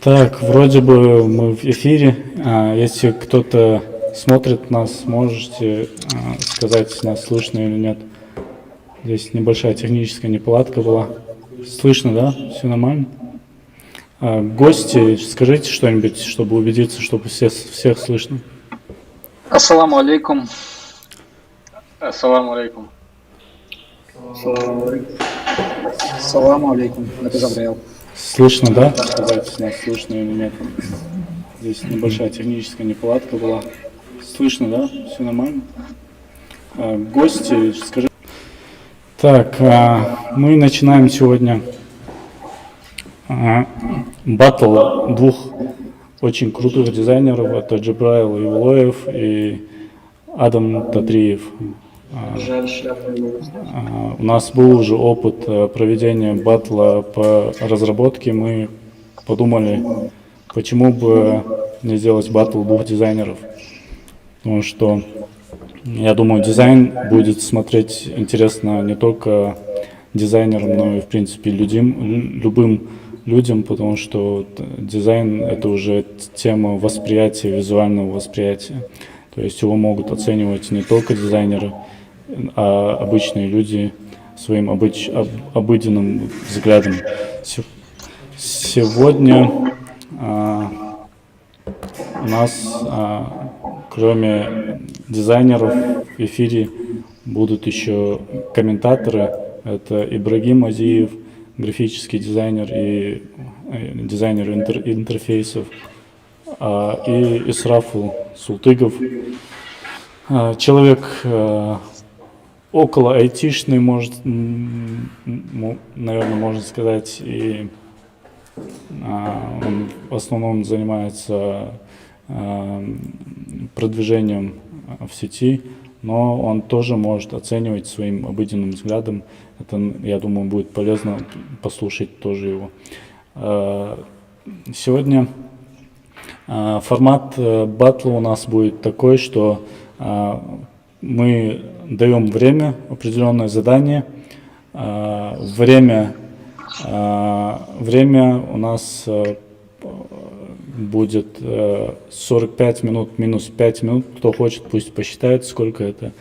Так, вроде бы мы в эфире. Если кто-то смотрит нас, можете сказать, нас слышно или нет. Здесь небольшая техническая неполадка была. Слышно, да? Все нормально? Гости, скажите что-нибудь, чтобы убедиться, чтобы всех слышно. Ассаламу алейкум. Ассаламу алейкум. Саламу алейкум. Это Габриэл. Слышно, да? Сказать, нас слышно или нет. Здесь небольшая техническая неполадка была. Слышно, да? Все нормально? Гости, скажите. Так, мы начинаем сегодня баттл двух очень крутых дизайнеров. Это Джабраил Ивлоев и Адам Татриев. У нас был уже опыт проведения батла по разработке. Мы подумали, почему бы не сделать батл двух дизайнеров. Потому что, я думаю, дизайн будет смотреть интересно не только дизайнерам, но и, в принципе, любым людям, потому что дизайн — это уже тема восприятия, визуального восприятия. То есть его могут оценивать не только дизайнеры, а обычные люди своим обыденным взглядом. Сегодня у нас, кроме дизайнеров, в эфире будут еще комментаторы. Это Ибрагим Азиев, графический дизайнер и дизайнер интерфейсов, и Исрафул Султыгов, человек около айтишный, наверное, можно сказать, и он в основном занимается продвижением в сети, но он тоже может оценивать своим обыденным взглядом. Это, я думаю, будет полезно послушать тоже его. Сегодня формат батла у нас будет такой, что мы даем время, определенное задание. Время у нас будет 45 минут минус 5 минут. Кто хочет, пусть посчитает, сколько это.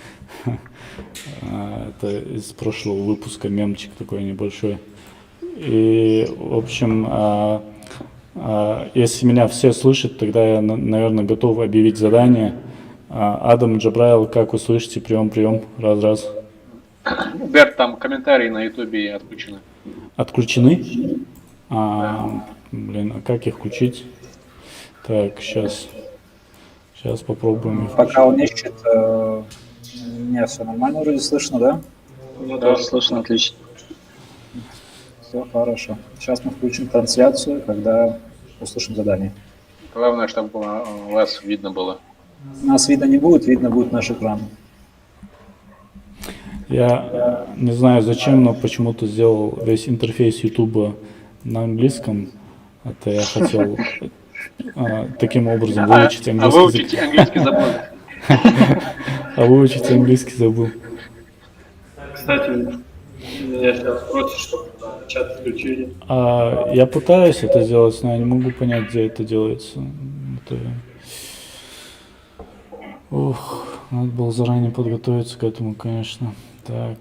Это из прошлого выпуска мемчик такой небольшой. И, в общем, если меня все слышат, тогда я, наверное, готов объявить задание. Адам, Джабраил, как вы слышите? Прием. Раз. Берт, там комментарии на ютубе отключены. Отключены? Блин, а как их включить? Так, сейчас попробуем их включить. Пока он ищет, не все нормально вроде слышно, да? Да, слышно, отлично. Все хорошо. Сейчас мы включим трансляцию, когда услышим задание. Главное, чтобы вас видно было. Нас видно не будет, видно будет наш экран. Я не знаю зачем, но почему-то сделал весь интерфейс YouTube на английском. Это я хотел таким образом выучить английский язык. Английский забыл. А выучить английский забыл. Кстати, я сейчас против, чтобы чат включили. Я пытаюсь это сделать, но я не могу понять, где это делается. Надо было заранее подготовиться к этому, конечно. Так,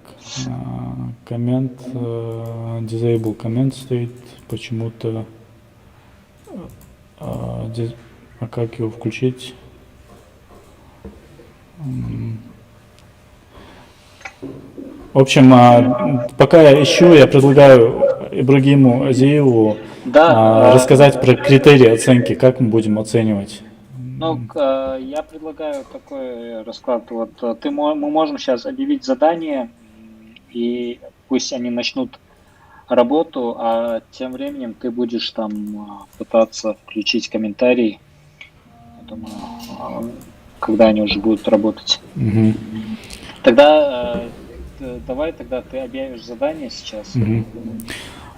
коммент, disable коммент стоит почему-то. Как его включить? В общем, пока я ищу, я предлагаю Ибрагиму Азиеву рассказать про критерии оценки, как мы будем оценивать. Ну, я предлагаю такой расклад. Мы можем сейчас объявить задание, и пусть они начнут работу, а тем временем ты будешь там пытаться включить комментарии, когда они уже будут работать. Угу. Тогда давай ты объявишь задание сейчас. Угу.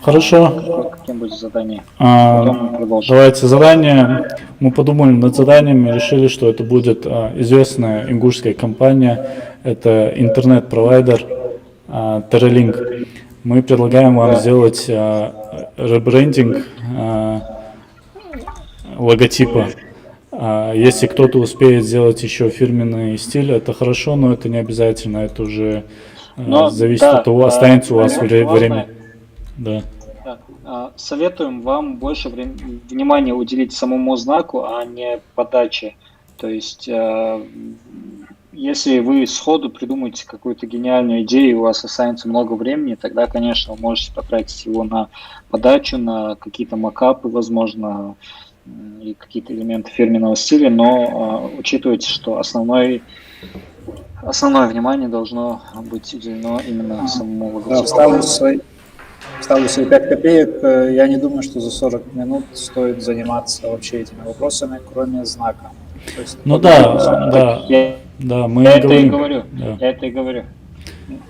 Хорошо. Каким будет задание? Давайте задание. Мы подумали над заданием и решили, что это будет известная ингушская компания. Это интернет-провайдер TerraLink. Мы предлагаем вам сделать ребрендинг логотипа. Если кто-то успеет сделать еще фирменный стиль, это хорошо, но это не обязательно. Это уже Но зависит да, от того, останется у вас главное, время. Да. да, советуем вам больше внимания уделить самому знаку, а не подаче. То есть, если вы сходу придумаете какую-то гениальную идею, и у вас останется много времени, тогда, конечно, вы можете потратить его на подачу, на какие-то макапы, возможно, и какие-то элементы фирменного стиля, но учитывайте, что основное внимание должно быть уделено именно самому Да, логотипу. вставлю свои 5 копеек. Я не думаю, что за 40 минут стоит заниматься вообще этими вопросами, кроме знака. То есть, Ну подумать, да, Я, мы я не это и говорим. говорю. Да, Я это и говорю.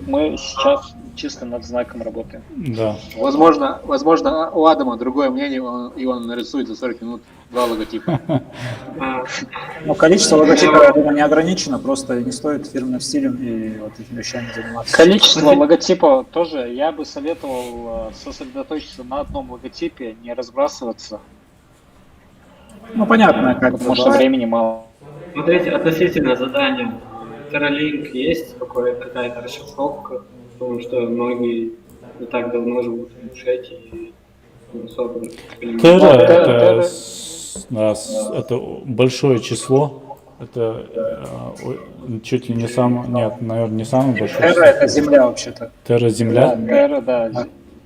Мы сейчас чисто над знаком работаем. да. Возможно, у Адама другое мнение, и он нарисует за 40 минут 2 логотипа. А, ну, количество логотипов, я думаю, не ограничено, просто не стоит фирменным стилем и вот этими вещами заниматься. Количество логотипов тоже. Я бы советовал сосредоточиться на одном логотипе, не разбрасываться, Ну, понятно, как потому что времени мало. Смотрите, относительно задания. Terralink есть какая-то расшифровка, потому что многие не так давно живут в Ингушетии и не особо понимают. Терра это большое число. Это чуть ли не самое, нет, наверное, не самое большое Терра — число. это земля вообще-то. Терра Земля. Терра,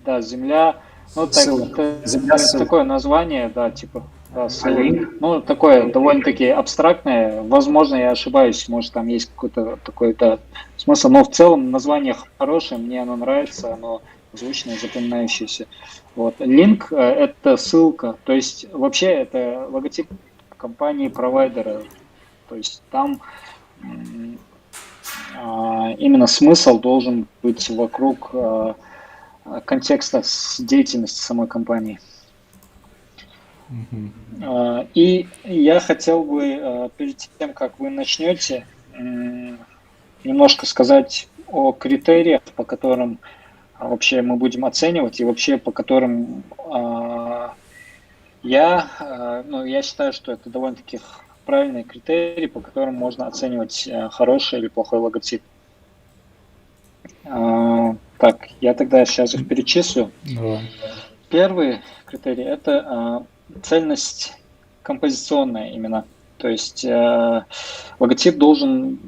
да, Земля. Ну, Ссылка. Земля — ссылка. такое название, да, типа, да, ссылка. Ну, такое довольно-таки абстрактное. Возможно, я ошибаюсь, может, там есть какой-то такой-то смысл, но в целом название хорошее, мне оно нравится, оно звучное, запоминающееся. Вот. Линк это ссылка, то есть вообще это логотип компании-провайдера, то есть там именно смысл должен быть вокруг контекста с деятельности самой компании. И я хотел бы перед тем, как вы начнете, немножко сказать о критериях, по которым вообще мы будем оценивать, и вообще по которым я считаю, что это довольно-таки правильные критерии, по которым можно оценивать хороший или плохой логотип. Так, я тогда сейчас их перечислю. Давай. Первый критерий – это цельность композиционная именно. То есть логотип должен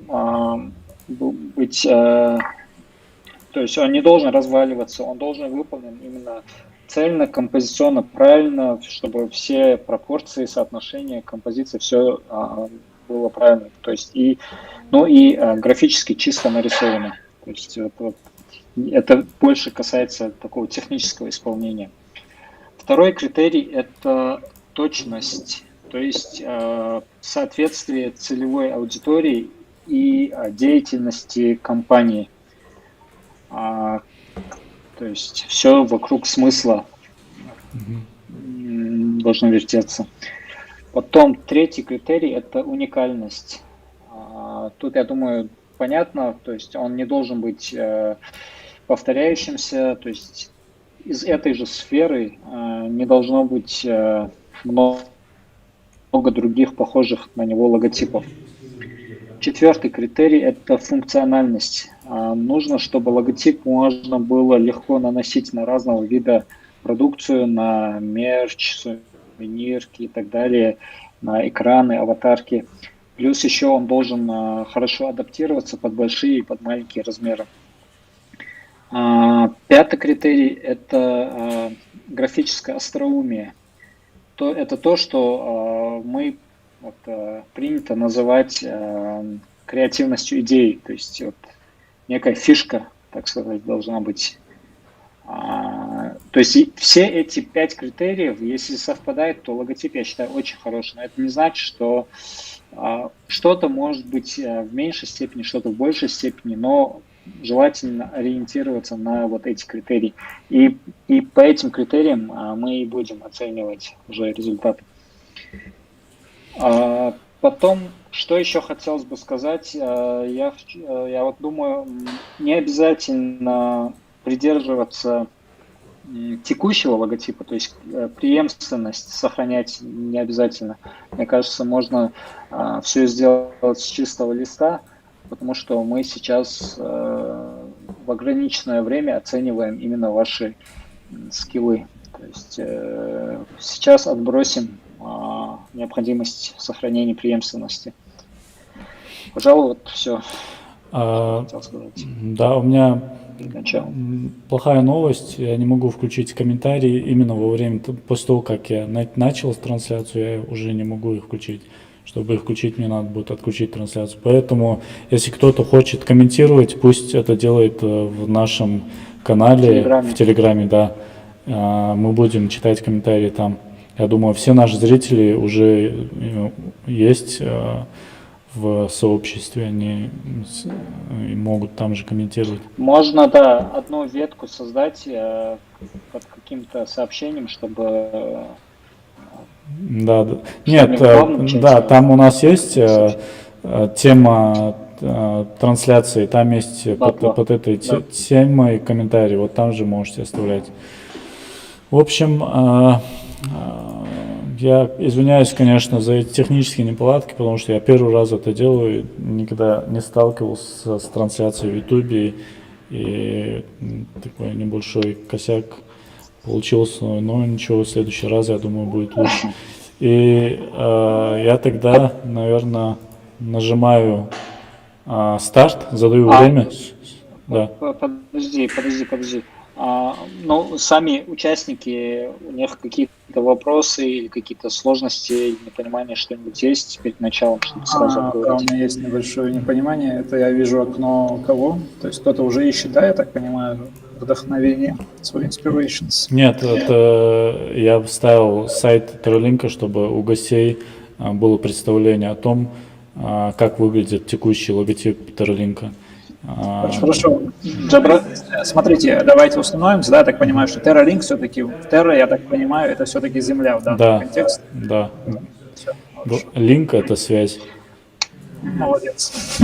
быть, то есть он не должен разваливаться, он должен выполнен именно цельно, композиционно, правильно, чтобы все пропорции, соотношения, композиции, все было правильно. То есть и графически чисто нарисовано. То есть это больше касается такого технического исполнения. Второй критерий – это точность, то есть соответствие целевой аудитории и деятельности компании. То есть все вокруг смысла должно вертеться. Потом третий критерий – это уникальность. Тут, я думаю, понятно, то есть он не должен быть повторяющимся, то есть из этой же сферы не должно быть много других похожих на него логотипов. Четвертый критерий – это функциональность. Нужно, чтобы логотип можно было легко наносить на разного вида продукцию, на мерч, сувенирки и так далее, на экраны, аватарки. Плюс еще он должен хорошо адаптироваться под большие и под маленькие размеры. Пятый критерий – это графическое остроумие. Это то, что мы принято называть креативностью идей. То есть некая фишка, так сказать, должна быть. То есть все эти 5 критериев, если совпадает, то логотип, я считаю, очень хороший. Но это не значит, что что-то может быть в меньшей степени, что-то в большей степени, но желательно ориентироваться на вот эти критерии. И по этим критериям мы и будем оценивать уже результаты. Потом, что еще хотелось бы сказать, я вот думаю, не обязательно придерживаться текущего логотипа, то есть преемственность сохранять не обязательно. Мне кажется, можно все сделать с чистого листа, потому что мы сейчас в ограниченное время оцениваем именно ваши скиллы. То есть сейчас отбросим необходимость сохранения преемственности. Пожалуй, вот все хотел сказать Да, у меня перед началом. плохая новость. Я не могу включить комментарии именно во время, после того, как я начал трансляцию, я уже не могу их включить. Чтобы их включить, мне надо будет отключить трансляцию. Поэтому, если кто-то хочет комментировать, пусть это делает в нашем канале, в Телеграме, да. Мы будем читать комментарии там. Я думаю, все наши зрители уже есть в сообществе, они могут там же комментировать. Можно, да, одну ветку создать под каким-то сообщением, чтобы... Да, да. Нет, рекламу да, там у нас есть тема трансляции, там есть под этой темой комментарий, вот там же можете оставлять. В общем, я извиняюсь, конечно, за эти технические неполадки, потому что я первый раз это делаю, никогда не сталкивался с трансляцией в YouTube, и такой небольшой косяк получился, но ничего, в следующий раз, я думаю, будет лучше. И я тогда, наверное, нажимаю старт, задаю время. Да. Подожди. Ну, сами участники, у них какие-то вопросы или какие-то сложности, непонимание, что-нибудь есть перед началом, чтобы сразу Да, у говорить? меня есть небольшое непонимание. Это я вижу окно кого? То есть кто-то уже ищет, да, я так понимаю, вдохновение, свой inspirations. Нет, это я вставил сайт Terralink, чтобы у гостей было представление о том, как выглядит текущий логотип Terralink. Хорошо. Смотрите, давайте установимся, да, я так понимаю, что TerraLink все-таки, Terra, я так понимаю, это все-таки Земля в данном контексте. Да. Линк — это связь. Молодец.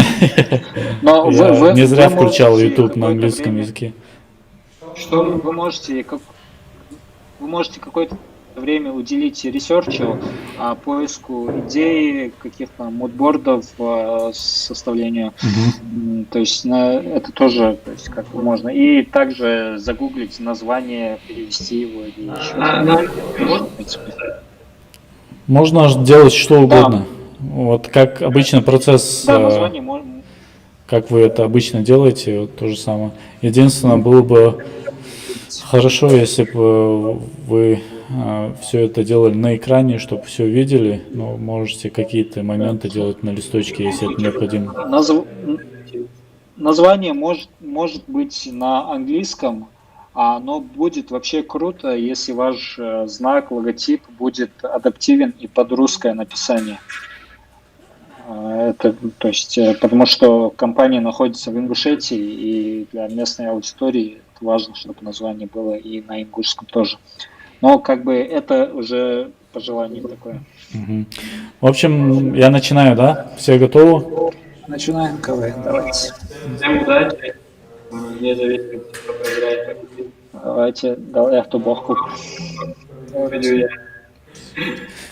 Я не зря включал YouTube на английском языке. Что вы можете какое-то время уделить ресерчу, поиску идей, каких-то мудбордов, составлению. То есть это тоже, то есть, как можно. И также загуглить название, перевести его или еще. Можно делать что угодно. Вот как обычно процесс. Да, название можно. Как вы это обычно делаете, вот то же самое. Единственное, было бы хорошо, если бы вы все это делали на экране, чтобы все видели, но можете какие-то моменты делать на листочке, если это необходимо. Название может быть на английском, но будет вообще круто, если ваш знак, логотип будет адаптивен и под русское написание. Это, то есть, потому что компания находится в Ингушетии, и для местной аудитории это важно, чтобы название было и на ингушском тоже. Но как бы это уже по желанию такое. В общем, я начинаю, да? Все готовы? Начинаем КВН, давайте. Всем удачи, независимо, кто проиграет. Давайте, давай автобохку.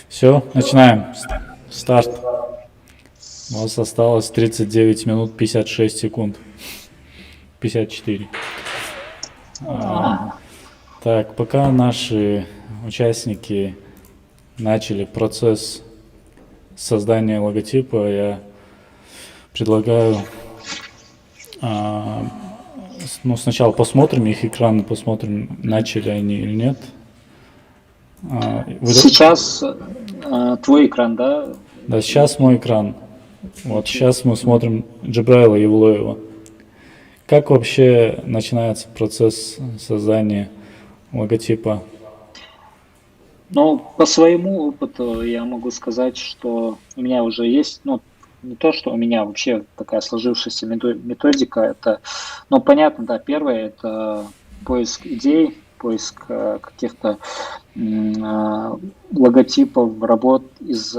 Все, начинаем. Старт. У вас осталось 39 минут 56 секунд. 54. Так, пока наши участники начали процесс создания логотипа, я предлагаю сначала посмотрим их экраны, посмотрим, начали они или нет. Сейчас твой экран, да? Да, сейчас мой экран. Вот сейчас мы смотрим Джабраила Евлоева. Как вообще начинается процесс создания логотипа? Ну, по своему опыту я могу сказать, что у меня уже есть, ну, не то, что у меня вообще такая сложившаяся методика, это, ну, понятно, да, первое, это поиск идей, поиск каких-то логотипов, работ из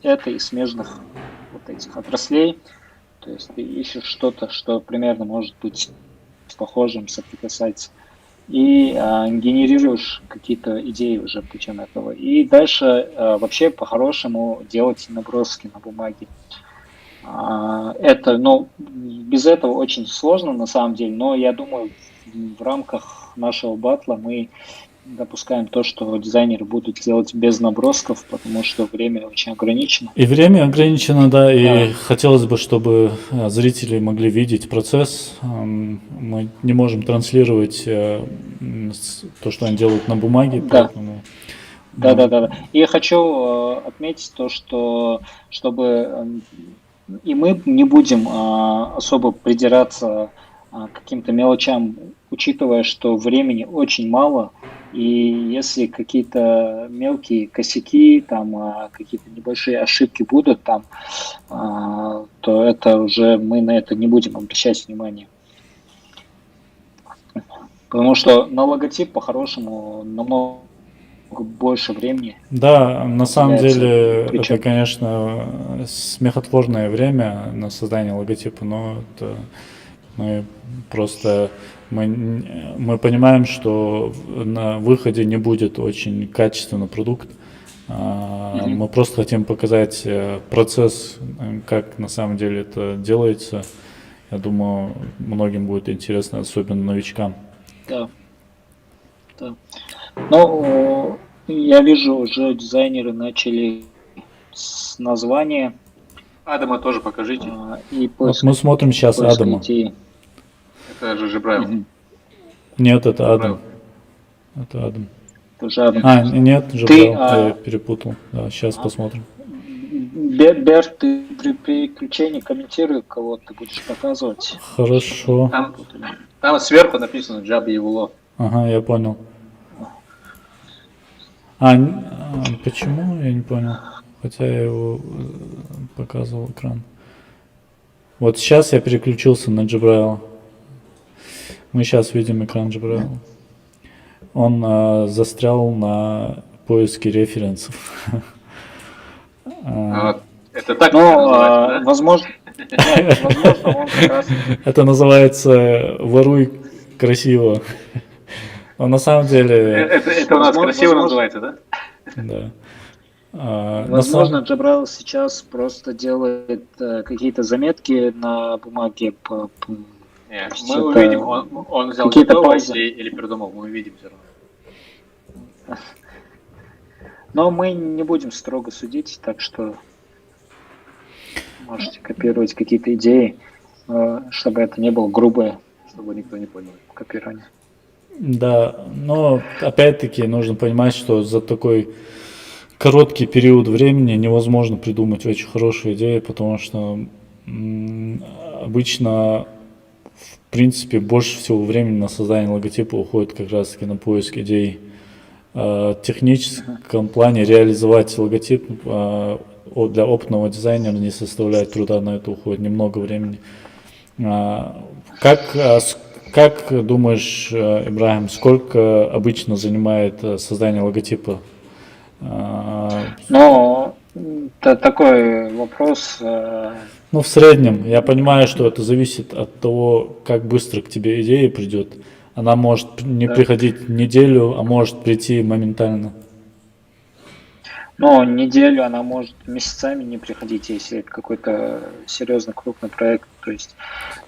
этой и смежных вот этих отраслей. То есть ты ищешь что-то, что примерно может быть похожим, соприкасаться. и генерируешь какие-то идеи уже путем этого. И дальше вообще по-хорошему делать наброски на бумаге. Это, ну, без этого очень сложно на самом деле, но я думаю, в рамках нашего батла мы допускаем то, что дизайнеры будут делать без набросков, потому что время очень ограничено. И время ограничено, да, и Да. хотелось бы, чтобы зрители могли видеть процесс. Мы не можем транслировать то, что они делают на бумаге, Да. поэтому... Да. И я хочу отметить то, что чтобы и мы не будем особо придираться к каким-то мелочам, учитывая, что времени очень мало, и если какие-то мелкие косяки, там какие-то небольшие ошибки будут там, то это уже мы на это не будем обращать внимание. Потому что на логотип по-хорошему намного больше времени. Да, на самом уделяется. деле Причем- это, конечно, смехотворное время на создание логотипа, но это мы просто мы понимаем, что на выходе не будет очень качественный продукт. Мы просто хотим показать процесс, как на самом деле это делается. Я думаю, многим будет интересно, особенно новичкам. Да. Но я вижу, уже дизайнеры начали с названия Адама тоже покажите. и Вот поиска, мы смотрим сейчас поиска Адама. идей. Это же Жибрайл. Мгм. Нет, это Адам. Это Адам. Тоже Адам. Нет, Джабрал, я перепутал. Да, сейчас посмотрим. Бер, ты при переключении комментируй, кого ты будешь показывать. Хорошо. Там сверху написано Джаби Евуло. Ага, я понял. Почему? Я не понял. Хотя я его показывал экран. Вот сейчас я переключился на Джабраила. Мы сейчас видим экран Джабраила. Он застрял на поиске референсов. Это так Ну, называется, да? возможно, нет, возможно, он как раз... Это называется «Воруй красиво». Но на самом деле... Это у нас Возможно, красиво возможно. называется, да? Да. Возможно, Джабраил сейчас просто делает какие-то заметки на бумаге Нет, есть мы это увидим, он взял какие-то готовое паузы. или придумал, мы увидим все равно. Но мы не будем строго судить, так что можете копировать какие-то идеи, чтобы это не было грубое Чтобы никто не понял. копирование. Да, но опять-таки нужно понимать, что за такой короткий период времени невозможно придумать очень хорошие идеи, потому что обычно, в принципе, больше всего времени на создание логотипа уходит как раз-таки на поиск идей. В техническом плане реализовать логотип для опытного дизайнера не составляет труда, на это уходит немного времени. Как думаешь, Ибрагим, сколько обычно занимает создание логотипа? Но это такой вопрос. Ну, в среднем. Я понимаю, что это зависит от того, как быстро к тебе идея придет. Она может не приходить неделю, а может прийти моментально. Но неделю она может месяцами не приходить, если это какой-то серьезный крупный проект. То есть,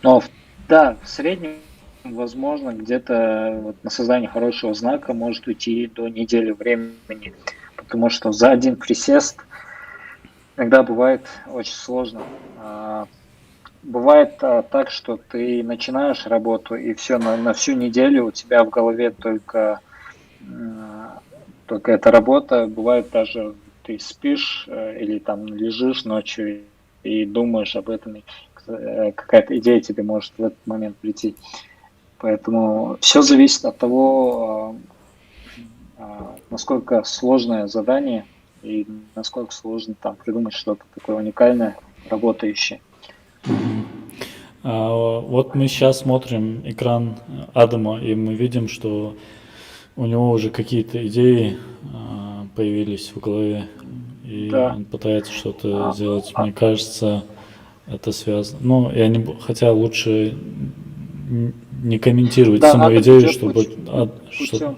но да, в среднем, возможно, где-то вот на создание хорошего знака может уйти до недели времени, потому что за один присест иногда бывает очень сложно. Бывает так, что ты начинаешь работу, и все, на всю неделю у тебя в голове только эта работа. Бывает даже ты спишь или там лежишь ночью и думаешь об этом, и какая-то идея тебе может в этот момент прийти. Поэтому все зависит от того, насколько сложное задание и насколько сложно там придумать что-то такое уникальное, работающее. Вот мы сейчас смотрим экран Адама, и мы видим, что у него уже какие-то идеи появились в голове, и Да. он пытается что-то сделать. Мне кажется, это связано. Ну, хотя лучше не комментировать Да, саму Адам идею, идет чтобы, путем.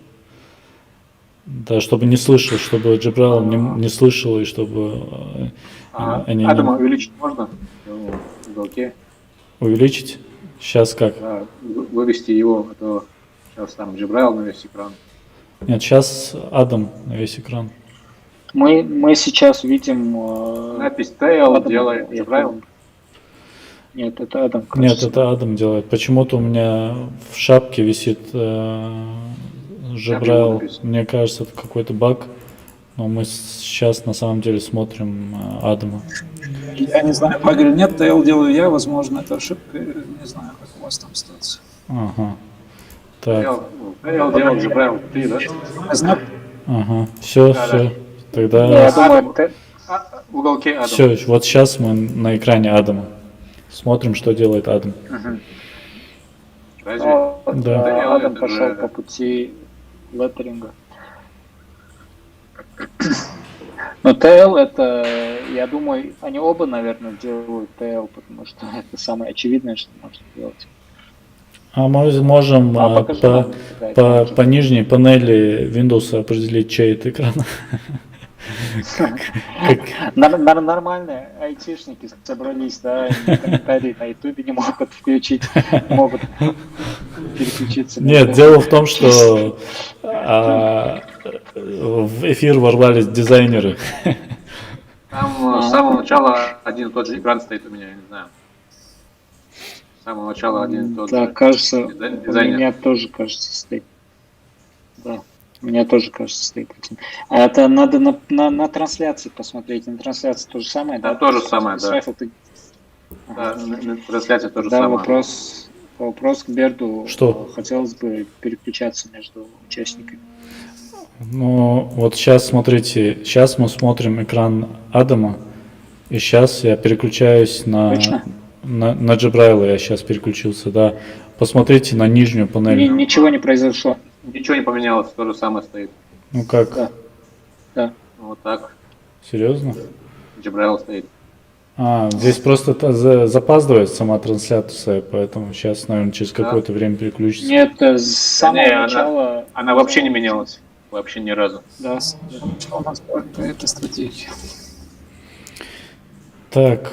да, чтобы не слышал, чтобы Джабраил не слышал, и чтобы они Адама увеличить можно? В уголке. увеличить. Сейчас как? Да, вывести его, а то сейчас там Джибраил на весь экран. Нет, сейчас Адам на весь экран. Мы сейчас видим... Напись Tail Адам, делает я Джибраил. помню. Нет, это Адам. Нет, кажется. это Адам делает. Почему-то у меня в шапке висит Джабраил. написано. Мне кажется, это какой-то баг. Но мы сейчас на самом деле смотрим Адама. Я не знаю, баг или нет, TL делаю я, возможно, это ошибка, не знаю, как у вас там ситуация. Ага. Так, Tail делает Джибраил. Ты, да? Знак? ага. Все, Да, все. да. Я Тогда думаю, В уголке Адам. все. Вот сейчас мы на экране Адама. Смотрим, что делает Адам. Разве? Да. Адам это пошел же- по пути леттеринга. Но TL это, я думаю, они оба, наверное, делают TL, потому что это самое очевидное, что можно делать. А мы можем Покажи нам, да, по нижней панели Windows определить, чей это экран. Нормальные айтишники собрались, да, и комментарии на ютубе не могут включить, могут переключиться. Нет, дело в том, что в эфир ворвались дизайнеры. Там с самого начала один и тот же экран стоит у меня, я не знаю. С самого начала один и тот Да, же. кажется, у Дизайнер. меня тоже, кажется, стоит. Да, у меня тоже, кажется, стоит. А это надо на трансляции посмотреть. На трансляции то же самое, да? Да, то же самое, да. Сайфл ты- Да, на трансляции то же Да, самое. вопрос к Берду. Что? Хотелось бы переключаться между участниками. Ну, вот сейчас смотрите, сейчас мы смотрим экран Адама, и сейчас я переключаюсь Точно? на Джабраила, я сейчас переключился, да. Посмотрите на нижнюю панель. Ничего не произошло. Ничего не поменялось, то же самое стоит. Ну как, Да. Вот так. серьезно? Джибраил стоит. Здесь просто запаздывает сама трансляция, поэтому сейчас, наверное, через какое-то время переключится. Нет, с самого Не, начала... Она вообще не менялась. Вообще ни разу. Да. Что у нас по этой стратегии? Так,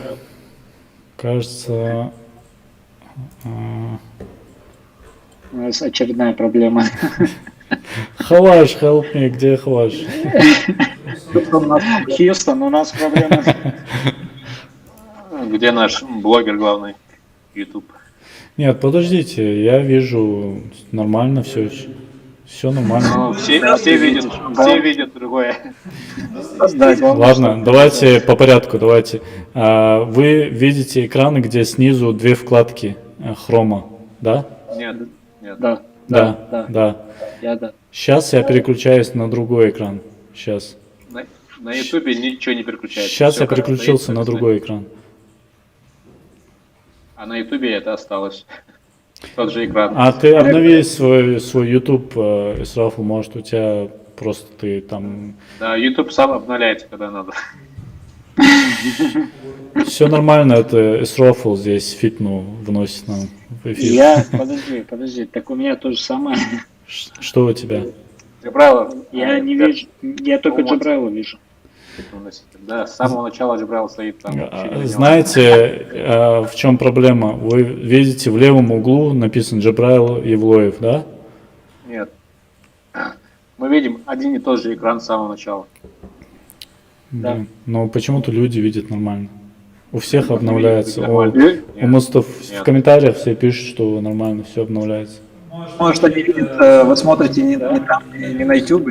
кажется... У нас очередная проблема. Хаваш, help me, где Хаваш? Хьюстон, у нас проблема. Где наш блогер главный? YouTube. Нет, подождите, я вижу нормально все. Все нормально. Ну, все видят другое. Да, главное, Ладно, давайте по порядку, давайте. Вы видите экраны, где снизу две вкладки хрома, да? Нет. Да, Да. да. Сейчас я переключаюсь на другой экран. Сейчас. На YouTube ничего не переключается. Сейчас Всё я как переключился стоит, на так другой экран. стоит. А на YouTube это осталось. Тот же экран. А ты обнови свой YouTube, Исрафу, может у тебя просто ты там... Да, YouTube сам обновляется, когда надо. Все нормально, это Исрафу здесь фитну вносит нам в эфир. Подожди, так у меня то же самое. Что у тебя? Джибраил. Я не вижу, я только Джабраила вижу. Да, с самого начала Джибраил стоит там. вообще не менялся. Знаете, в чем проблема? Вы видите в левом углу написан Джабраил Евлоев, да? Нет. Мы видим один и тот же экран с самого начала. Да. Блин, но почему-то люди видят нормально. У всех обновляется. Нормально. У Мустаф в Нет. комментариях все пишут, что нормально все обновляется. Может, они видят, вы смотрите не там, не на YouTube.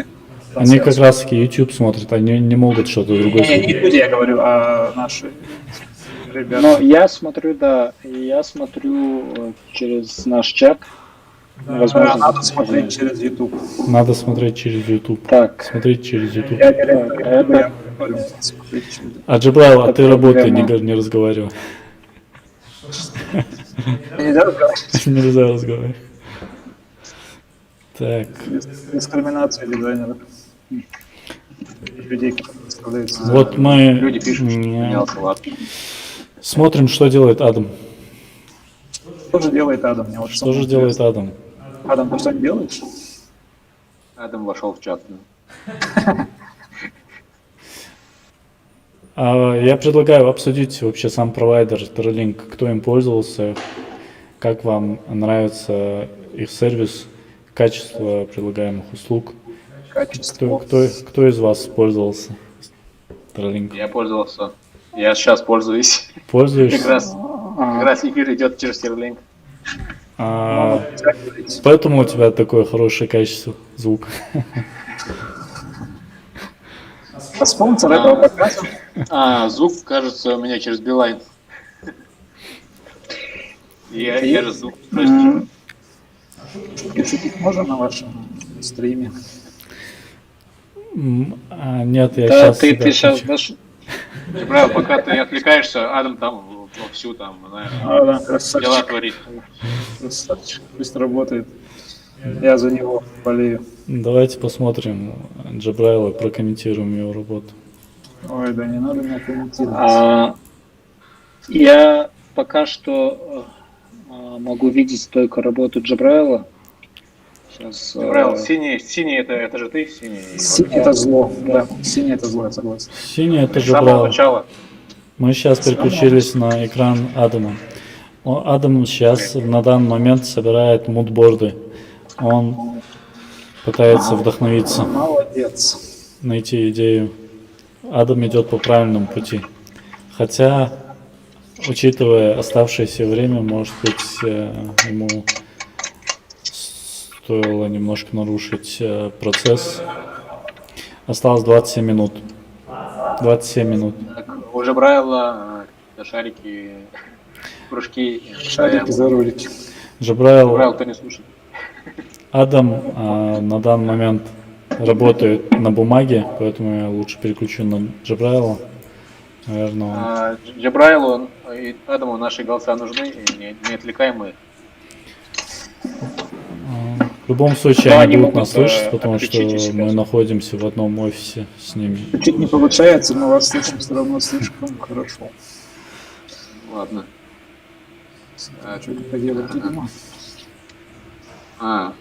Они как раз таки YouTube смотрят, они не могут что-то другое Не смотреть. люди, я говорю, а наши ребята. Но я смотрю, через наш чат. Возможно, Надо смотреть через YouTube. Надо смотреть через YouTube. Так, Смотреть через YouTube. Я не рекомендую, я говорю, смотреть через YouTube. А Джабраил, а Это ты работай, проблема. не разговаривай. Нельзя разговаривать. Нельзя разговаривать. Так, Дискриминация дизайнеров. Людей, которые представляются. вот мы Люди пишут, что поменялся, ладно. смотрим, что делает Адам. Что же делает Адам? Мне вот Что же делает Адам? Адам, ты что-нибудь делаешь? Адам вошел в чат. Я предлагаю обсудить вообще сам провайдер Terralink, кто им пользовался, как вам нравится их сервис, качество предлагаемых услуг. Качество. Кто из вас пользовался Terralink? Я пользовался. Я сейчас пользуюсь. Как Пользуешься? раз эфир идет через Starlink. Поэтому у тебя такое хорошее качество звука. А спонсор этого показа? Звук, кажется, у меня через Билайн. Я же звук. Шутить можно на вашем стриме? Нет, я Да, сейчас... ты сейчас дашь... Правда, пока ты отвлекаешься, Адам там вовсю там, Да, дела красавчик. творит. Красавчик. Пусть работает. Я за него болею. Давайте посмотрим Джабраила, прокомментируем его работу. Ой, да не надо меня комментировать. Я пока что могу видеть только работу Джабраила. Сейчас. Правильно, синий это же ты, синий. Синий это зло. Да, синий это зло, я согласен. Синий это С самого Джабраил. начала. Мы сейчас переключились на экран Адама. Адам сейчас на данный момент собирает мудборды. Он пытается вдохновиться, Молодец. найти идею. Адам идет по правильному пути. Хотя, учитывая оставшееся время, может быть, ему стоило немножко нарушить процесс. Осталось 27 минут. 27 минут. Так, уже Брайла, шарики, кружки. Шарики за ролики. Джабраил, Брайл, кто не слушает. Адам на данный момент работает на бумаге, поэтому я лучше переключу на Джабраила. Наверное, он... Джабрайлу и Адаму наши голоса нужны, не отвлекаемые. В любом случае Но они они будут нас могут, слышать, потому что отключить, если мы хотят. находимся в одном офисе с ними. Чуть не получается, но вас слышим все равно слишком хорошо. Ладно. Что-то поделать, видимо.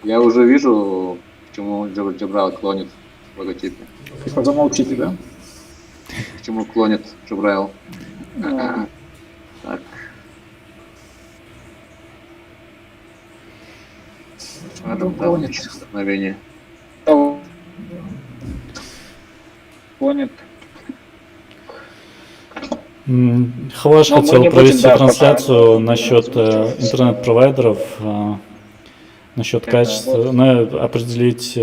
Я уже вижу, к чему Джабрайл клонит в логотипе. Типа замолчите, да? К чему клонит Джабрайл. Так. Адам дал клонит. вдохновение. Понят. Хаваш Но мы хотел не будем, провести да, трансляцию насчет интернет-провайдеров, насчет качества, определить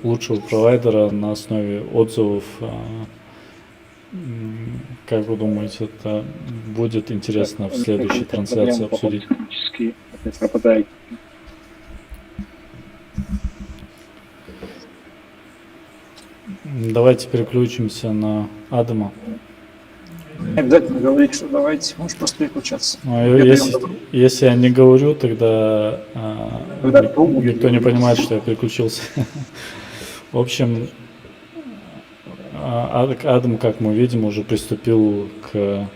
лучшего провайдера на основе отзывов. Как вы думаете, это будет интересно в следующей трансляции обсудить? Технически опять пропадает. Давайте переключимся на Адама. Не обязательно говорить, что давайте, можешь просто переключаться. Если я не говорю, тогда трубу никто не понимает, что я переключился. В общем, Адам, как мы видим, уже приступил к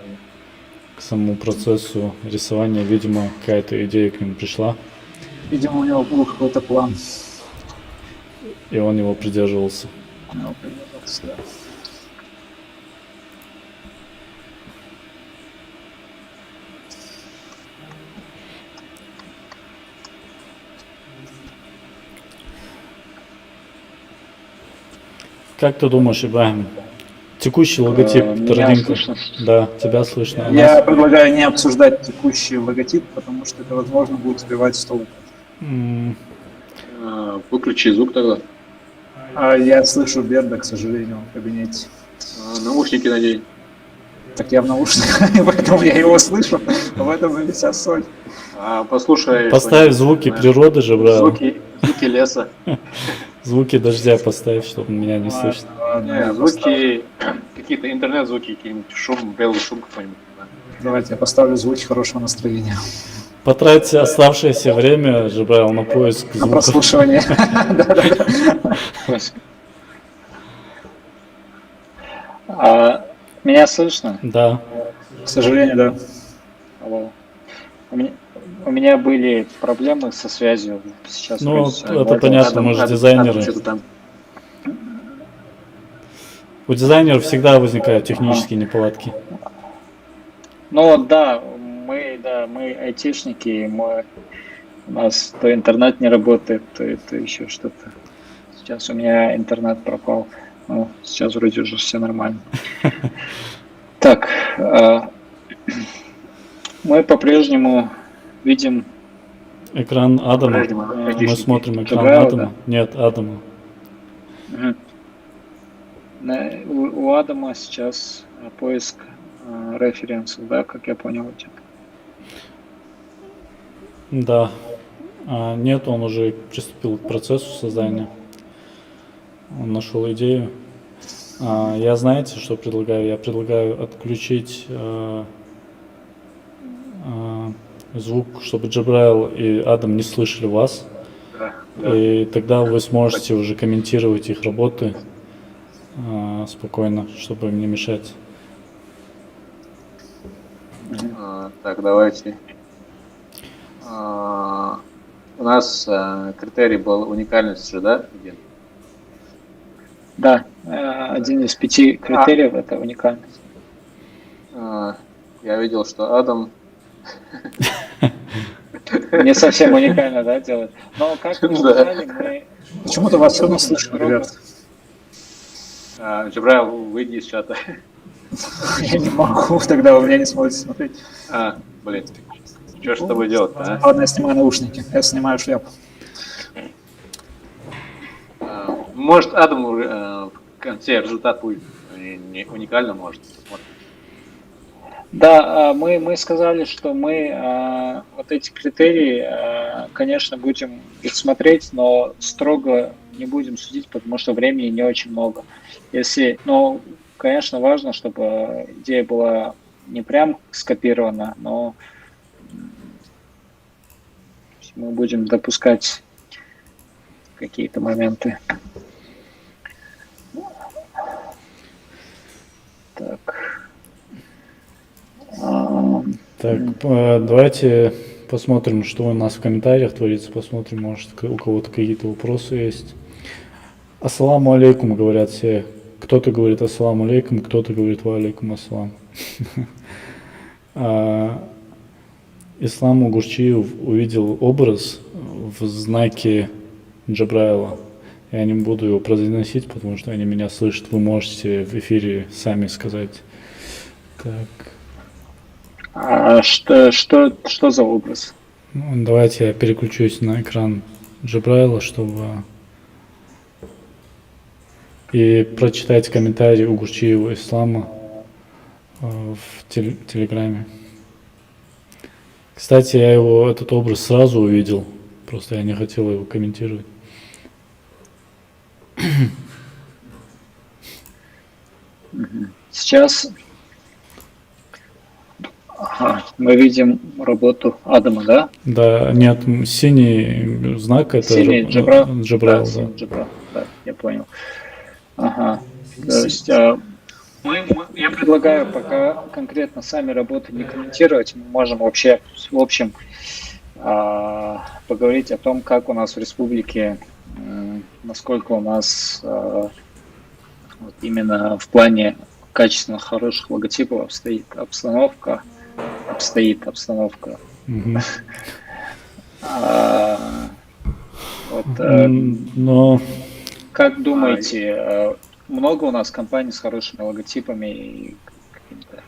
самому процессу рисования. Видимо, какая-то идея к нему пришла, Видимо, у него был какой-то план. и он его придерживался. Ну, придется, да. Как ты думаешь, Ибрагим, текущий логотип Меня Terralink? слышно? Да, тебя слышно. Я предлагаю не обсуждать текущий логотип, потому что это, возможно, будет сбивать с толку. Выключи звук тогда. А я слышу Берда, к сожалению, в кабинете. Наушники надень. Так я в наушниках, поэтому я его слышу. В этом и вся соль. Послушай. Поставь звуки природы же, брат. Звуки леса. Звуки дождя поставь, чтобы меня не слышно. Ладно, Звуки, какие-то интернет-звуки, какие-нибудь шум, белый шум какой-нибудь. давайте я поставлю звуки хорошего настроения. Потратьте оставшееся время, Джабраил, на поиск На звуков. прослушивание. Меня слышно? Да. К сожалению, да. Алло. У меня были проблемы со связью. Сейчас Ну, вроде всё это нормально. понятно, мы же дизайнеры. что-то там. У дизайнеров всегда возникают технические неполадки. Ну да, мы айтишники, у нас то интернет не работает, то еще что-то. Сейчас у меня интернет пропал. Ну, сейчас вроде уже все нормально. Так, мы по-прежнему видим. Экран Адама. По-прежнему Мы айтишники. смотрим экран Джабраила, Адама. Нет, Адама. Мгм. У Адама сейчас поиск референсов, да, как я понял. Да. Нет, он уже приступил к процессу создания. Он нашел идею. Я знаете, что предлагаю? Я предлагаю отключить звук, чтобы Джабраил и Адам не слышали вас. Да, да. И тогда вы сможете уже комментировать их работы спокойно, чтобы им не мешать. Так, давайте. У нас критерий был уникальность же, да? Один? Да, один из 5 критериев это уникальность. Я видел, что Адам Не совсем уникально, да, делать. Но как вы сказали, мы Почему-то вас все равно слышно, ребят. Джабраил, выйди из чата. Я не могу, тогда вы меня не сможете смотреть. Блин. Что ж с тобой делать-то, а? Ладно, я снимаю наушники, я снимаю шляпу. Может, Адам в конце результат будет не уникально, может. Посмотрим. Да, мы сказали, что мы вот эти критерии, конечно, будем их смотреть, но строго не будем судить, потому что времени не очень много. Ну, конечно, важно, чтобы идея была не прям скопирована, но мы будем допускать какие-то моменты. Так. Так, давайте посмотрим, что у нас в комментариях творится, посмотрим, может, у кого-то какие-то вопросы есть. Ассаламу алейкум, говорят все. Кто-то говорит ассаламу алейкум, кто-то говорит ва алейкум ассалам. Ислам Угурчиев увидел образ в знаке Джабраила. Я не буду его произносить, потому что они меня слышат. Вы можете в эфире сами сказать. Так. Что за образ? Ну, давайте я переключусь на экран Джабраила, чтобы и прочитать комментарий Угурчиева Ислама в Телеграме. Кстати, я этот образ сразу увидел, просто я не хотел его комментировать. Сейчас мы видим работу Адама, да? Да, нет, синий знак это Синий Джабраил. Джабраил, Да, да. синий Джабраил, да, я понял. Ага. То есть я предлагаю пока конкретно сами работы не комментировать. Мы можем вообще в общем поговорить о том, как у нас в республике, насколько у нас вот именно в плане качественных, хороших логотипов обстоит обстановка. Мгм. Но Как думаете, много у нас компаний с хорошими логотипами и какими-то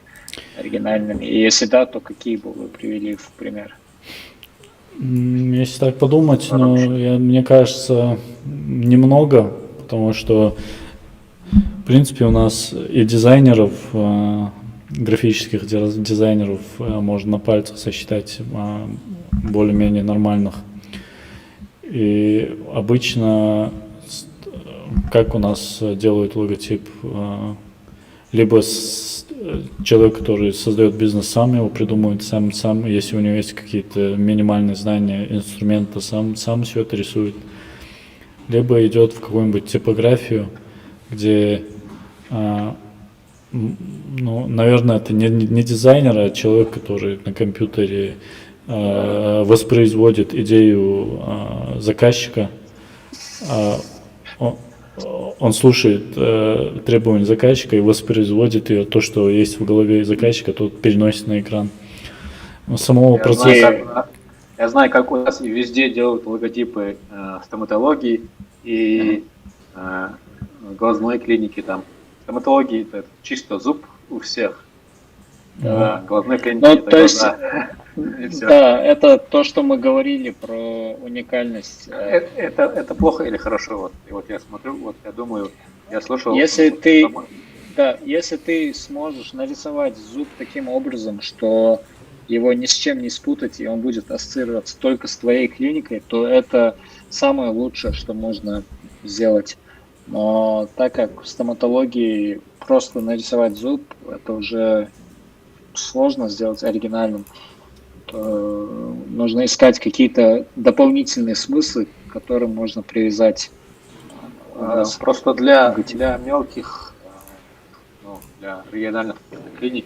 оригинальными? И если да, то какие бы вы привели в пример? если так подумать, мне кажется, немного, потому что, в принципе, у нас и дизайнеров, графических дизайнеров можно на пальцах сосчитать более-менее нормальных. И обычно, как у нас делают логотип, либо человек, который создает бизнес, сам его придумывает, сам, если у него есть какие-то минимальные знания инструмента, сам все это рисует. Либо идет в какую-нибудь типографию, где, наверное, это не дизайнер, а человек, который на компьютере воспроизводит идею заказчика, он, он слушает требования заказчика и воспроизводит ее, то, что есть в голове заказчика, то переносит на экран. Самого процесса... Я знаю, как у нас и везде делают логотипы стоматологии и глазной клиники там. Стоматологии это чисто зуб у всех. Глазной клиники Ну, это то есть, глаза. И всё. да, это то, что мы говорили про уникальность. Это плохо или хорошо? Вот, и вот я смотрю, вот я думаю, я слушал. Если ты сможешь нарисовать зуб таким образом, что его ни с чем не спутать, и он будет ассоциироваться только с твоей клиникой, то это самое лучшее, что можно сделать. Но так как в стоматологии просто нарисовать зуб, это уже сложно сделать оригинальным, то нужно искать какие-то дополнительные смыслы, к которым можно привязать. Просто для мелких, ну, для региональных клиник,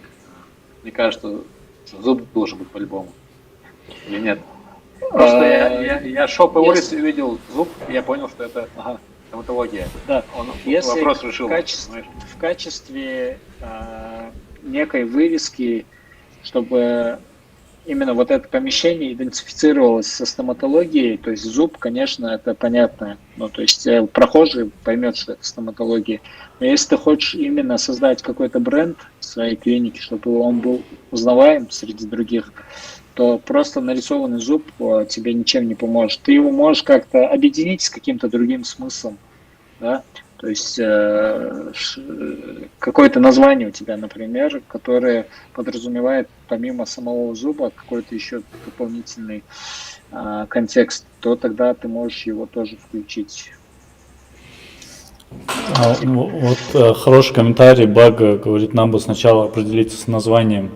мне кажется, зуб должен быть по-любому. Или нет? Просто я шел по улице, увидел зуб, и я понял, что это стоматология. Да. Он Если вопрос решил. в качестве некой вывески, чтобы именно вот это помещение идентифицировалось со стоматологией, то есть зуб, конечно, это понятно, ну, то есть прохожий поймет, что это стоматология. Но если ты хочешь именно создать какой-то бренд в своей клинике, чтобы он был узнаваем среди других, то просто нарисованный зуб тебе ничем не поможет. Ты его можешь как-то объединить с каким-то другим смыслом, да? То есть какое-то название у тебя, например, которое подразумевает помимо самого зуба какой-то еще дополнительный контекст, то тогда ты можешь его тоже включить. Вот хороший комментарий. Бага говорит, нам бы сначала определиться с названием.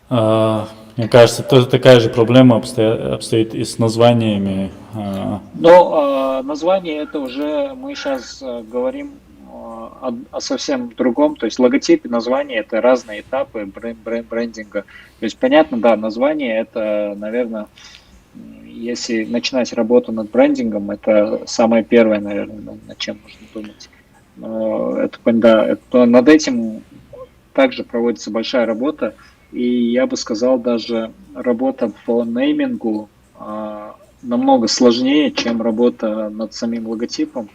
Мне кажется, тоже такая же проблема обстоит и с названиями. Но название это уже мы сейчас говорим о совсем другом. То есть логотип и название это разные этапы брендинга. То есть понятно, да, название это, наверное, если начинать работу над брендингом, это самое первое, наверное, над чем нужно думать. Над этим также проводится большая работа. И я бы сказал, даже работа по неймингу намного сложнее, чем работа над самим логотипом.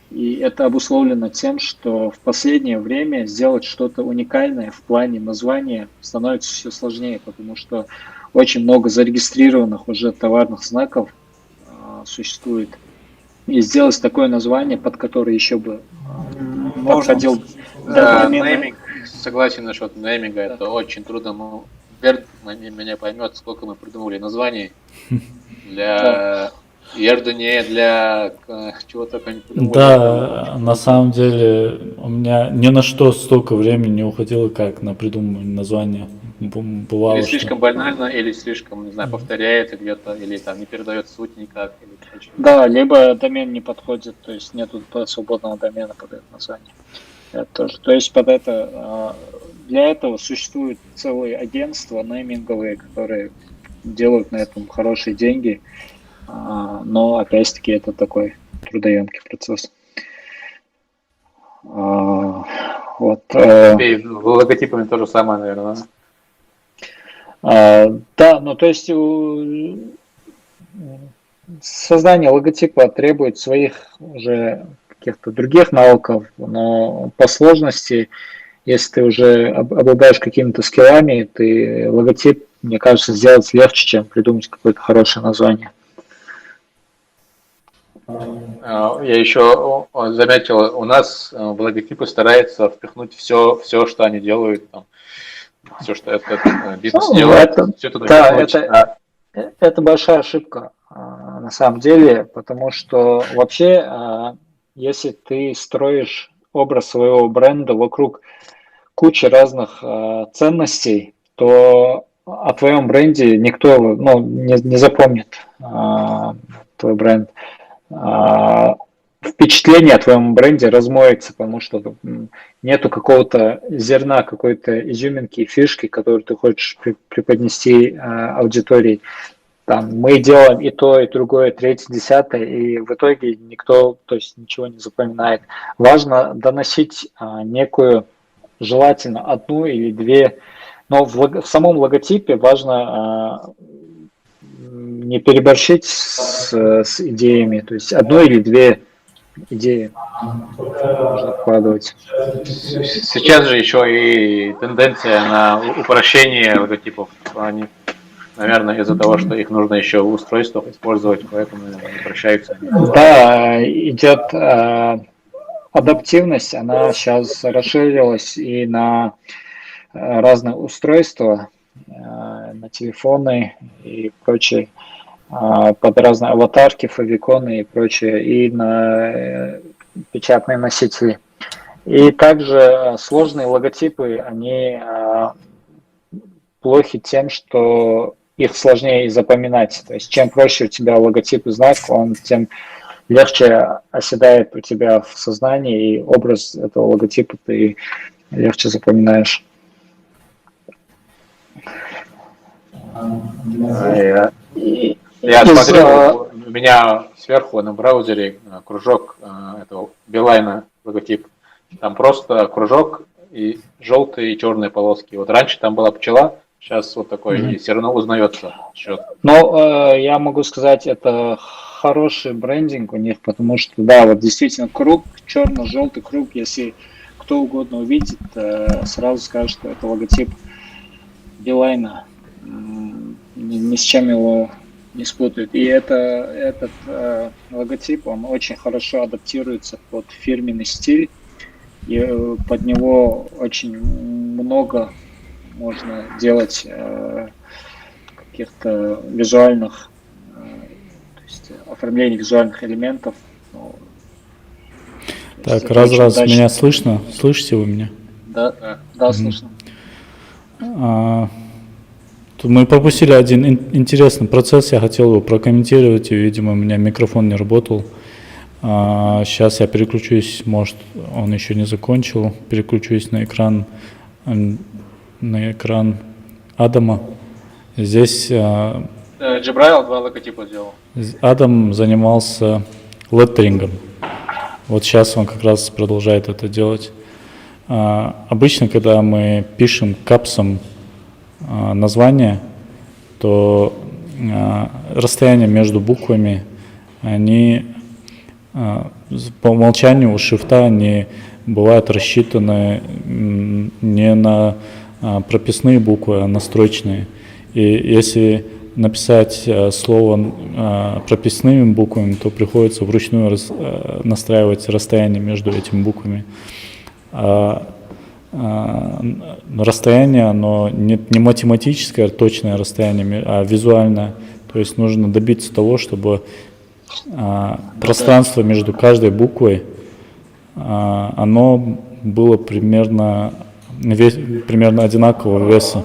И это обусловлено тем, что в последнее время сделать что-то уникальное в плане названия становится все сложнее, потому что очень много зарегистрированных уже товарных знаков существует. И сделать такое название, под которое еще бы подходил Нейминг, согласен насчет нейминга, это очень трудно. Ну, Берд меня поймет, сколько мы придумали названий для Ердуне, для чего только не придумали. Да, на самом деле у меня ни на что столько времени не уходило, как на придумывание названия. Бывало, Или слишком банально, или слишком, не знаю, повторяется где-то, или там не передает суть никак. Или да, либо домен не подходит, то есть нету свободного домена под это название. Это тоже. То есть под это для этого существуют целые агентства нейминговые, которые делают на этом хорошие деньги, но опять-таки это такой трудоемкий процесс. Вот. И логотипами то же самое, наверное. Да, ну то есть создание логотипа требует своих уже каких-то других навыков, но по сложности, если ты уже обладаешь какими-то скиллами, ты логотип, мне кажется, сделать легче, чем придумать какое-то хорошее название. Я еще заметил, у нас в логотипы стараются впихнуть все, что они делают, там, все, что этот бизнес делает, все это да, это большая ошибка на самом деле, потому что вообще, если ты строишь образ своего бренда вокруг кучи разных ценностей, то о твоем бренде никто не запомнит твой бренд. впечатление о твоем бренде размоется, потому что нету какого-то зерна, какой-то изюминки, фишки, которую ты хочешь преподнести аудитории. Там, мы делаем и то, и другое, и третье, десятое, и в итоге никто, то есть ничего не запоминает. Важно доносить некую, желательно одну или две, но в самом логотипе важно не переборщить с идеями, то есть одну или две идеи можно вкладывать. Сейчас же еще и тенденция на упрощение логотипов. Они, наверное, из-за того, что их нужно еще в устройствах использовать, поэтому упрощаются. Да, идет адаптивность, она сейчас расширилась и на разные устройства, на телефоны и прочее, под разные аватарки, фавиконы и прочее, и на печатные носители. И также сложные логотипы, они плохи тем, что их сложнее запоминать. То есть чем проще у тебя логотип и знак, он тем легче оседает у тебя в сознании, и образ этого логотипа ты легче запоминаешь. Я смотрю, у меня сверху на браузере кружок этого Билайна логотип. Там просто кружок и желтые и черные полоски. Вот раньше там была пчела, сейчас вот такой, и все равно узнается счет. Но я могу сказать, это хороший брендинг у них, потому что, да, вот действительно круг, черно-желтый круг, если кто угодно увидит, сразу скажет, что это логотип Билайна. Ни с чем его не спутают. И этот логотип, он очень хорошо адаптируется под фирменный стиль, и под него очень много можно делать каких-то визуальных, то есть оформления визуальных элементов. Так, раз меня слышно? Слышите вы меня? Да, слышно. Мы пропустили один интересный процесс, я хотел его прокомментировать, и, видимо, у меня микрофон не работал. Сейчас я переключусь, может, он еще не закончил, переключусь на экран Адама. Здесь Джабраил два логотипа сделал. Адам занимался леттерингом. Вот сейчас он как раз продолжает это делать. Обычно, когда мы пишем капсом название, то расстояние между буквами, они по умолчанию у шрифта не бывают рассчитаны не на прописные буквы, а на строчные. И если написать слово прописными буквами, то приходится вручную настраивать расстояние между этими буквами. Расстояние, оно не математическое точное расстояние, а визуальное. То есть нужно добиться того, чтобы пространство между каждой буквой, оно было примерно одинакового веса.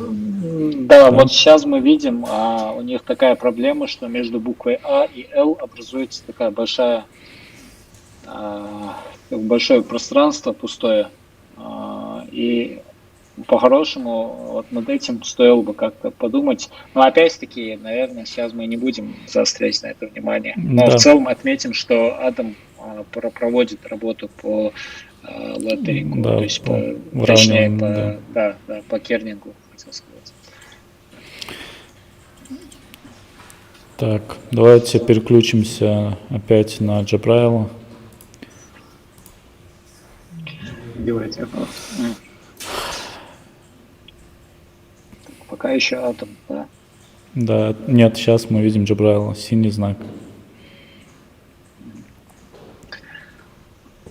Да, вот сейчас мы видим, у них такая проблема, что между буквой А и Л образуется такая большое пространство пустое. И по-хорошему вот над этим стоило бы как-то подумать. Но опять-таки, наверное, сейчас мы не будем заострять на это внимание. Но в целом отметим, что Адам проводит работу по леттерингу, то есть по кернингу, хотел сказать. Так, давайте переключимся опять на Джабраила. Делайте это. Пока еще Адам, да? Да, нет, сейчас мы видим Джабраила, синий знак.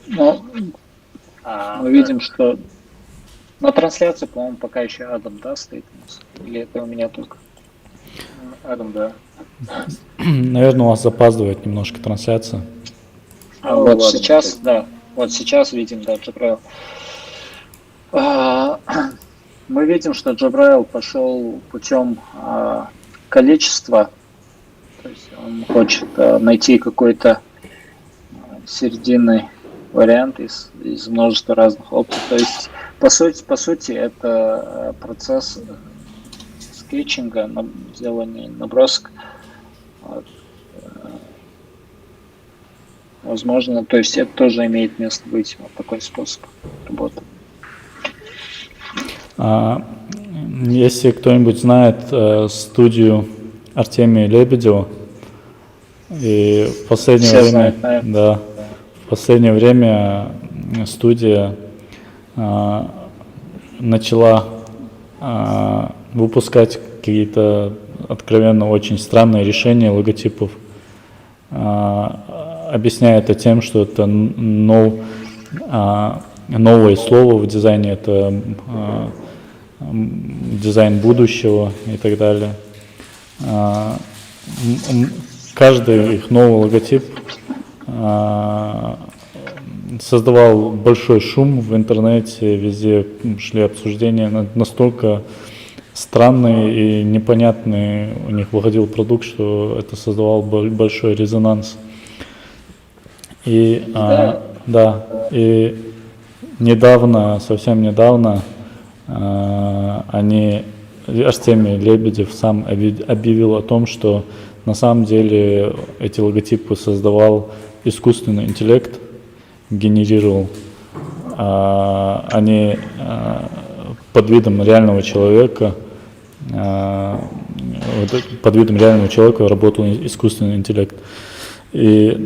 Но мы видим, что на трансляции, по-моему, пока еще Адам, да, стоит у нас? Или это у меня только? Адам, да. Наверное, у вас запаздывает немножко трансляция. Вот ладно, сейчас, да. Вот сейчас видим, да, Джабраил. Мы видим, что Джабраил пошел путем количества, то есть он хочет найти какой-то серединный вариант из множества разных опций. То есть, по сути, это процесс скетчинга, делания набросок. Вот. Возможно, то есть это тоже имеет место быть, вот такой способ работы. Если кто-нибудь знает студию Артемия Лебедева, и в последнее Все время, знают, наверное. да, в последнее время студия начала выпускать какие-то откровенно очень странные решения логотипов, объясняя это тем, что это новое слово в дизайне, это дизайн будущего и так далее. Каждый их новый логотип создавал большой шум в интернете, везде шли обсуждения, настолько странный и непонятный у них выходил продукт, что это создавало большой резонанс. И и недавно, совсем недавно, Артемий Лебедев сам объявил о том, что на самом деле эти логотипы создавал искусственный интеллект, генерировал. Они под видом реального человека, работал искусственный интеллект. И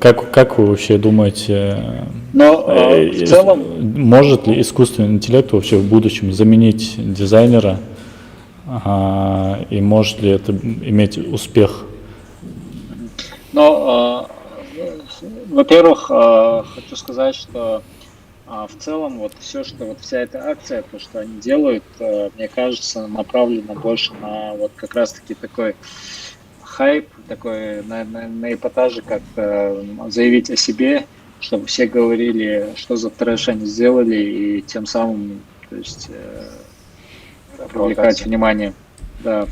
как вы вообще думаете, В целом, может ли искусственный интеллект вообще в будущем заменить дизайнера, и может ли это иметь успех? во-первых, хочу сказать, что в целом вот все, что вот вся эта акция, то, что они делают, мне кажется, направлено больше на вот как раз-таки такой хайп, такой на эпатаже, как заявить о себе, чтобы все говорили, что за трэш они сделали, и тем самым, то есть, привлекать внимание. Да.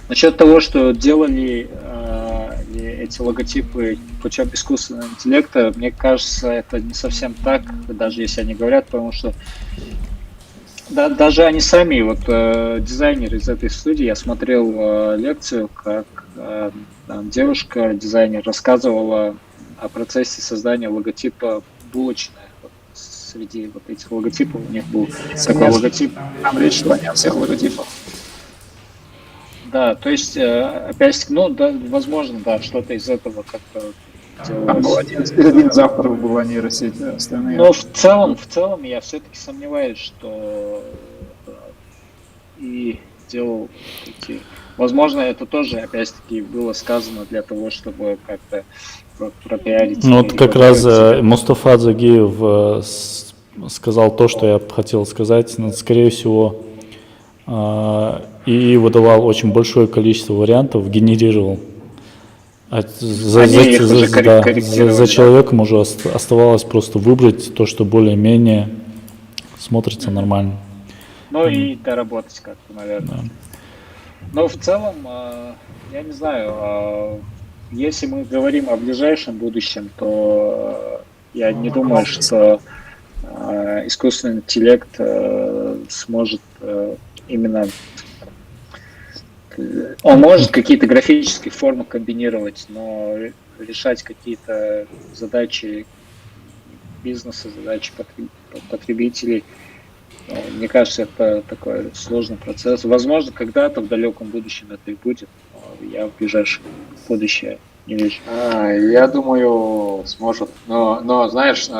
Насчет того, что делали эти логотипы путем искусственного интеллекта, мне кажется, это не совсем так, даже если они говорят, потому что даже они сами, вот дизайнеры из этой студии, я смотрел лекцию, как девушка, дизайнер, рассказывала о процессе создания логотипа булочная. Вот среди вот этих логотипов у них был такой логотип. Там речь шла не о всех логотипах. Да, то есть, опять-таки, возможно, да, что-то из этого как-то Там был делалось. один из авторов была нейросеть, а остальные... Но в целом я все-таки сомневаюсь, что и делал такие. Возможно, это тоже, опять-таки, было сказано для того, чтобы как-то пропиарить. Ну вот как раз Мустафа Загиев сказал то, что я хотел сказать. Скорее всего, и выдавал очень большое количество вариантов, генерировал. За человеком уже оставалось просто выбрать то, что более-менее смотрится нормально. Ну и доработать как-то, наверное. Да. Но в целом, я не знаю, если мы говорим о ближайшем будущем, то я не думаю, что искусственный интеллект сможет именно... Он может какие-то графические формы комбинировать, но решать какие-то задачи бизнеса, задачи потребителей, мне кажется, это такой сложный процесс. Возможно, когда-то в далеком будущем это и будет, но я в ближайшее будущее не вижу. Я думаю, сможет. Но знаешь,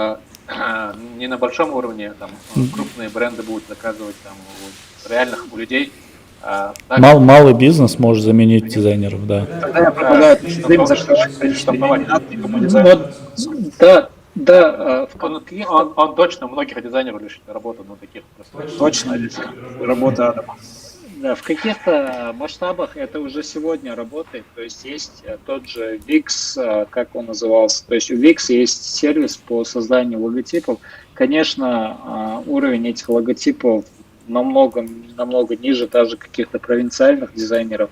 не на большом уровне, там крупные бренды будут заказывать там у реальных у людей. Малый бизнес может заменить дизайнеров, да. Тогда пропадает время закрывать количество времени, не надо никому дизайнеру. Да, он точно многих дизайнеров лишит работы, но таких просто. Точно, работа Адама. Да, в каких-то масштабах это уже сегодня работает. То есть есть тот же Wix, как он назывался. То есть у Wix есть сервис по созданию логотипов. Конечно, уровень этих логотипов намного ниже даже каких-то провинциальных дизайнеров,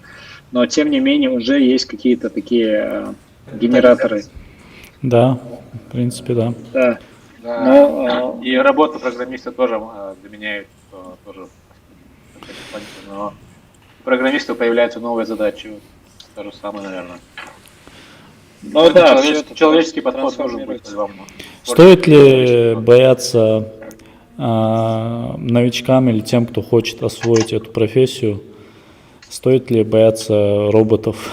но тем не менее уже есть какие-то такие генераторы. Да, в принципе, да. Да. Да. Но И работу программиста тоже заменяют, тоже, но у программистов появляются новые задачи. То же самое, наверное. ну да, всё это Человеческий подход должен быть трансформируется. по-любому. Стоит ли бояться новичкам или тем, кто хочет освоить эту профессию, стоит ли бояться роботов,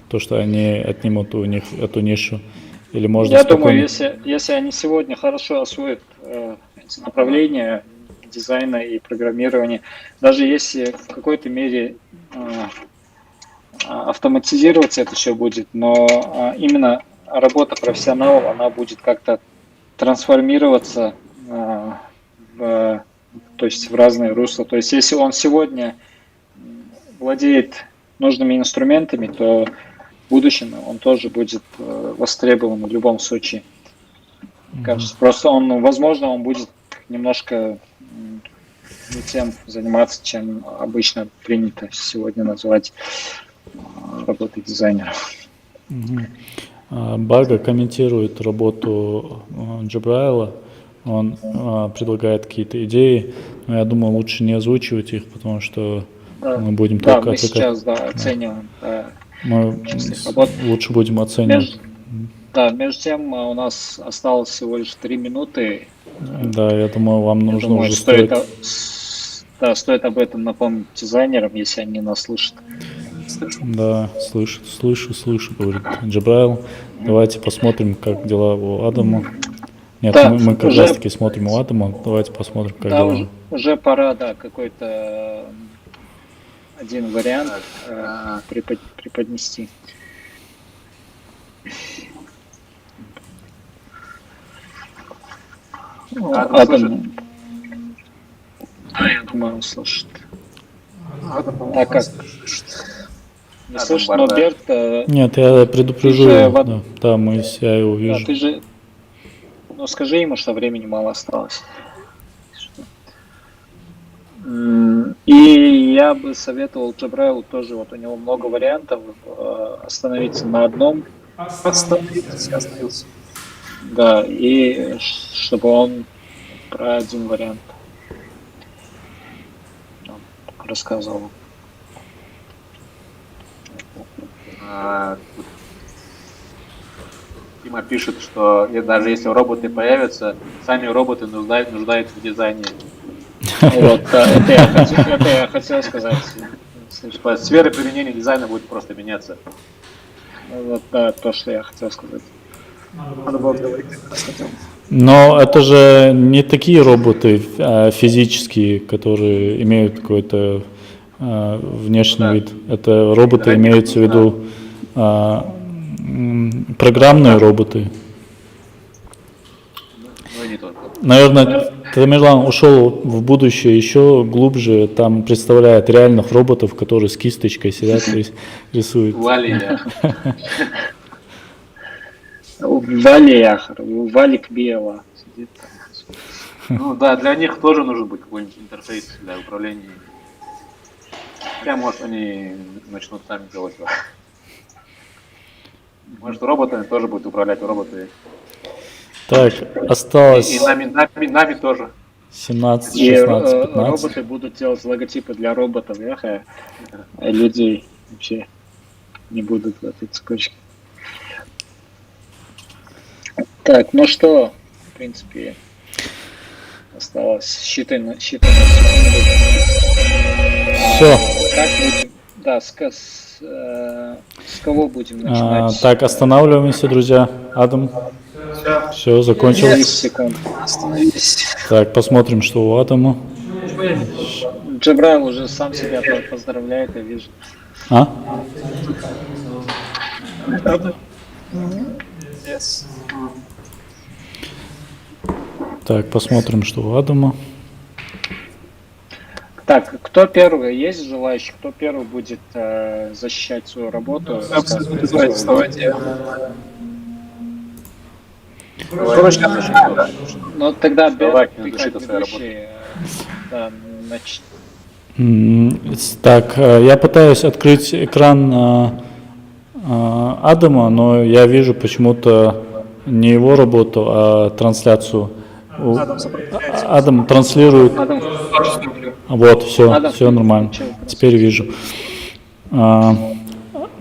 то, что они отнимут у них эту нишу? Или можно Я спокойно... думаю, если они сегодня хорошо освоят эти направления дизайна и программирования, даже если в какой-то мере автоматизироваться это все будет, но именно работа профессионалов, она будет как-то трансформироваться то есть в разные русла. То есть если он сегодня владеет нужными инструментами, то в будущем он тоже будет востребован в любом случае. Кажется, просто возможно, он будет немножко не тем заниматься, чем обычно принято сегодня называть работой дизайнеров. Бага комментирует работу Джабраила, он предлагает какие-то идеи, но я думаю, лучше не озвучивать их, потому что мы будем Да, только мы отвлекать. сейчас оцениваем. Мы работ. лучше будем оценивать. Между тем у нас осталось всего лишь 3 минуты. Да, я думаю, вам Я нужно думаю, уже стоит об этом напомнить дизайнерам, если они нас слышат. Да, слышу, говорит Джабраил. Давайте посмотрим, как дела у Адама. Нет, Да, мы как уже- раз таки смотрим у Адама. Давайте посмотрим, как Да, дела. уже пора, да, какой-то один вариант преподнести. Адам слышит? Я думаю, он слышит. Адам, А как? Не Адам слышит, но Бардак. Берт, Нет, я предупрежу. Ты же его, в- да, там я его да, вижу. ты же, ну скажи ему, что времени мало осталось. И я бы советовал Джабраилу тоже, вот у него много вариантов, остановиться на одном, Остановился. да, и чтобы он про один вариант рассказывал. Тут Тима пишет, что даже если роботы появятся, сами роботы нуждаются в дизайне. Вот, да, это я хотел сказать. Типа, сфера применения дизайна будет просто меняться. Вот, да, то, что я хотел сказать. Надо было говорить, как раз хотел. Но это же не такие роботы физические, которые имеют какой-то внешний Да. вид. Это роботы, Да, имеются в виду программные роботы. Ну и не только. Наверное, Тамерлан ушел в будущее еще глубже, там представляет реальных роботов, которые с кисточкой сидят и рисуют. Валия. Валик Биева сидит. Ну да, для них тоже нужен будет какой-нибудь интерфейс для управления. Хотя, может, они начнут сами делать его. Может, роботами тоже будут управлять роботы. Так, осталось И нами тоже. 17, И 16, 15. роботы будут делать логотипы для роботов, а людей вообще не будут в этой цепочке. Так, ну что, в принципе, осталось считанные секунды. Все. Как будем? Да, с кого будем начинать? Так, останавливаемся, друзья. Адам. Все, закончилось. 10 секунд. Остановились. Так, посмотрим, что у Адама. Джабраил уже сам себя поздравляет, я вижу. А? Yes. Так, посмотрим, что у Адама. Так, кто первый? Есть желающий? Кто первый будет защищать свою работу? Давайте. Короче, начнем, да. Ну тогда Давай, Берт, ты напиши как ты свою ведущий, да, Так, я пытаюсь открыть экран Адама, но я вижу почему-то не его работу, а трансляцию. Адам сопротивляется. Адам транслирует. Адам, Тоже смотрю. Вот, все, Адам, все нормально. включил. Теперь вижу.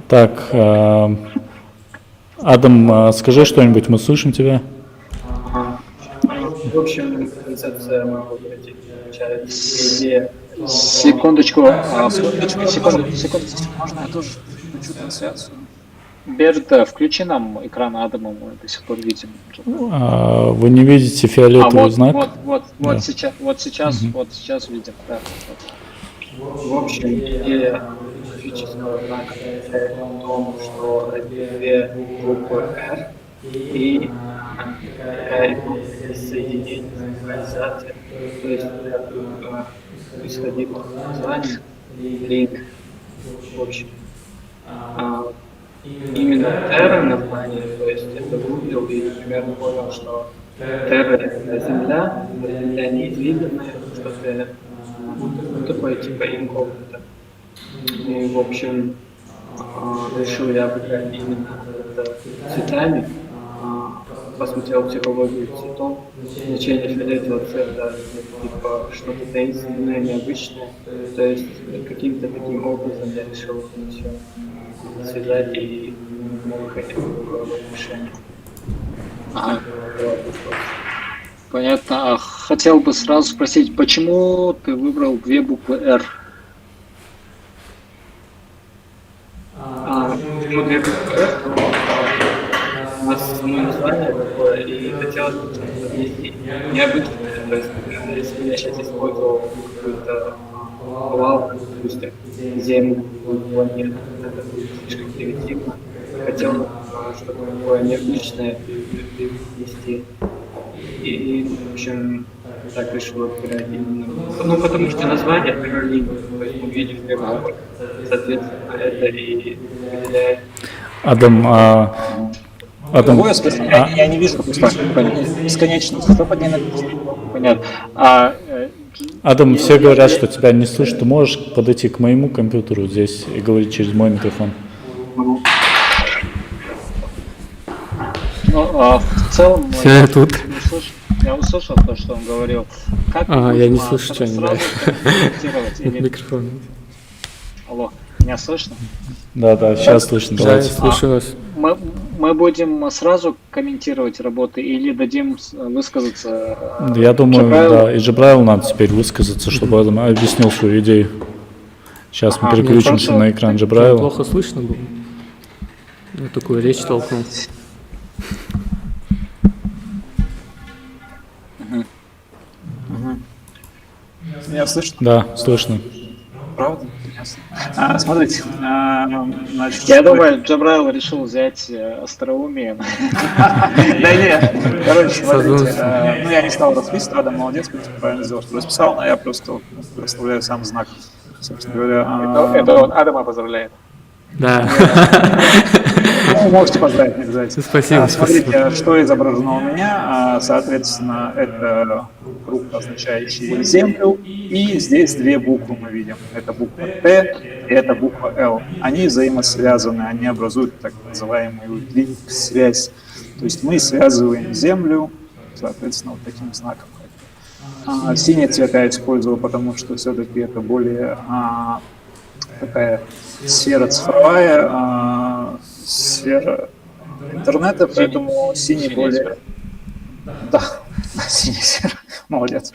Так, Адам, скажи что-нибудь, мы слышим тебя. В общем, концепция моего получается идея. секундочку, секунду. Можно я тоже включу трансляцию? Берд, включи нам экран Адама, мы до сих пор видим. Вы не видите фиолетовый знак? Вот Да. сейчас видим. Да. В общем, идея графического знака заключается в том, что две буквы R и такая соединение, синхронизация. То есть исходит от названия link. В общем, именно Terra название, то есть это гуглил и, например, понял, что Terra это Земля, но Земля неизведанная, что-то такое типа инкогнито. И, в общем, решил я обыграть именно это цветами, посмотрел психологию цветов, значение фиолетового цвета типа что-то таинственное, необычное, то есть каким-то таким образом я решил это все связать и мог хотя бы решение. Ага. Понятно. А хотел бы сразу спросить, почему ты выбрал две буквы R? Почему две буквы R? У нас название такое, и хотелось бы поднести необычное. То есть, если я сейчас использовал какую-то плавку, допустим, землю, планету, это будет слишком примитивно. Хотел бы что-то такое необычное внести. И, в общем, так решил отбирать именно. Ну, потому что название Terralink, то есть мы видим две буквы, соответственно, это и выделяет. Адам, Другое смысле, я не вижу бесконечно. Что под ней написано? Понятно. Адам, все говорят, что тебя не слышат. Ты можешь подойти к моему компьютеру здесь и говорить через мой микрофон? В целом, Всё, я тут. я услышал то, что он говорил. Как Я не нужно слышу что-нибудь. сразу комментировать или- Микрофон. Алло, меня слышно? Да, сейчас слышно. Да, я Давайте. слушаю вас. Мы будем сразу комментировать работы или дадим высказаться? Я думаю, Джабраилу? да, и Джабраилу надо теперь высказаться, чтобы Адам объяснил свою идею. Сейчас мы переключимся хорошо. на экран Джабраила. Плохо слышно было. Я такую речь толкнул. Меня слышно? Да, слышно. Правда? Ясно. Смотрите, значит, Я думаю, Джабраил решил взять остроумие. Да нет, короче, смотрите, Созвучно. я не стал расписывать, Адам молодец, в принципе, правильно сделал, что расписал, но я просто проставляю сам знак, собственно говоря. Это он Адама поздравляет. Да. Ну, можете поздравить, не обязательно. Спасибо, Смотрите, что изображено у меня. Соответственно, это круг, означающий Землю, и здесь две буквы мы видим. Это буква Т и это буква Л. Они взаимосвязаны, они образуют так называемую линк-связь. То есть мы связываем Землю, соответственно, вот таким знаком. Синий цвет я использовал, потому что все-таки это более такая сфера цифровая, сфера интернета, поэтому синий более... Да, синий сфера, молодец.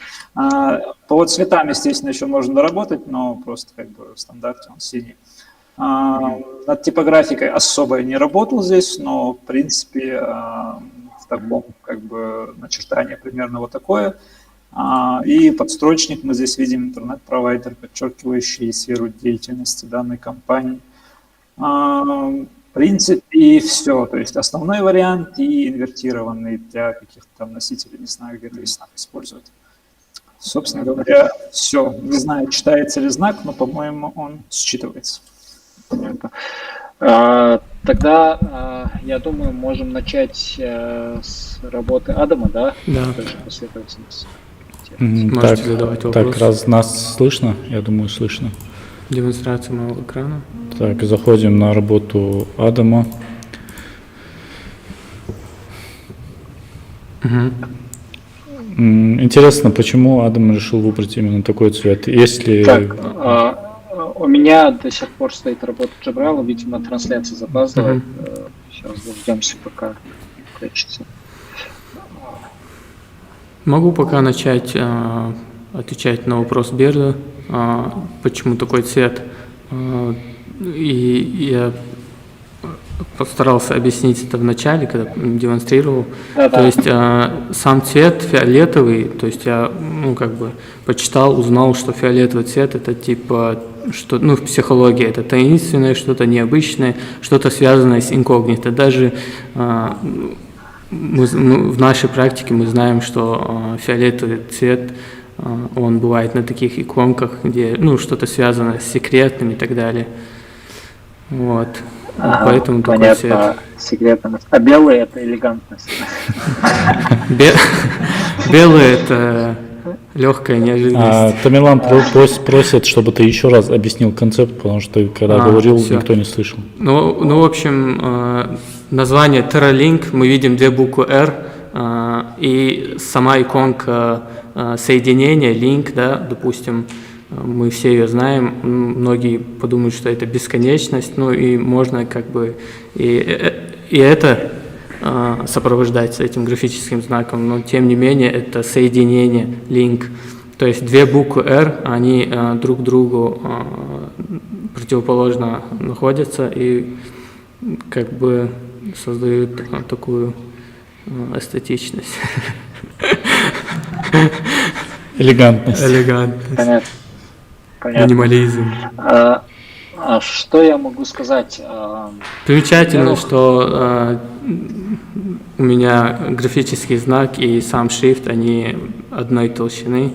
По цветам, естественно, еще можно доработать, но просто как бы в стандарте он синий. Над типографикой особо я не работал здесь, но в принципе в таком как бы начертание примерно вот такое. И подстрочник мы здесь видим интернет-провайдер, подчеркивающий сферу деятельности данной компании. В принципе, все. То есть основной вариант и инвертированный для каких-то там носителей, не знаю, где-то есть знак использовать. Собственно говоря, все. Не знаю, читается ли знак, но, по-моему, он считывается. Понятно. Тогда, я думаю, можем начать с работы Адама, да? Да. Тоже последовательность. Можете задавать Так, вопросы. раз нас слышно, я думаю, слышно. Демонстрация моего экрана. Так, заходим на работу Адама. Интересно, почему Адам решил выбрать именно такой цвет? Если... Так, у меня до сих пор стоит работа Джабрала, видимо, трансляция запаздывает. Сейчас дождемся, пока включится. Могу пока начать отвечать на вопрос Берда, почему такой цвет. И я постарался объяснить это в начале, когда демонстрировал. Да-да. То есть сам цвет фиолетовый, то есть я, почитал, узнал, что фиолетовый цвет это типа, что, в психологии это таинственное, что-то необычное, что-то связанное с инкогнито. Даже в нашей практике мы знаем, что фиолетовый цвет, он бывает на таких иконках, где, что-то связано с секретным и так далее. Вот. Поэтому такой понятно, цвет. секретность. А белый это элегантность. Белый это легкая неожиданность. Тамерлан просит, чтобы ты еще раз объяснил концепт, потому что ты, когда говорил, всё. никто не слышал. В общем, название TerraLink, мы видим две буквы R, и сама иконка соединения, link, да, допустим, мы все ее знаем, многие подумают, что это бесконечность, и можно и это сопровождается этим графическим знаком, но тем не менее это соединение, link. То есть две буквы R, они друг другу противоположно находятся и создают такую эстетичность. Элегантность. Элегантность. Понятно. Минимализм. Что я могу сказать? Примечательно, что у меня графический знак и сам шрифт, они одной толщины,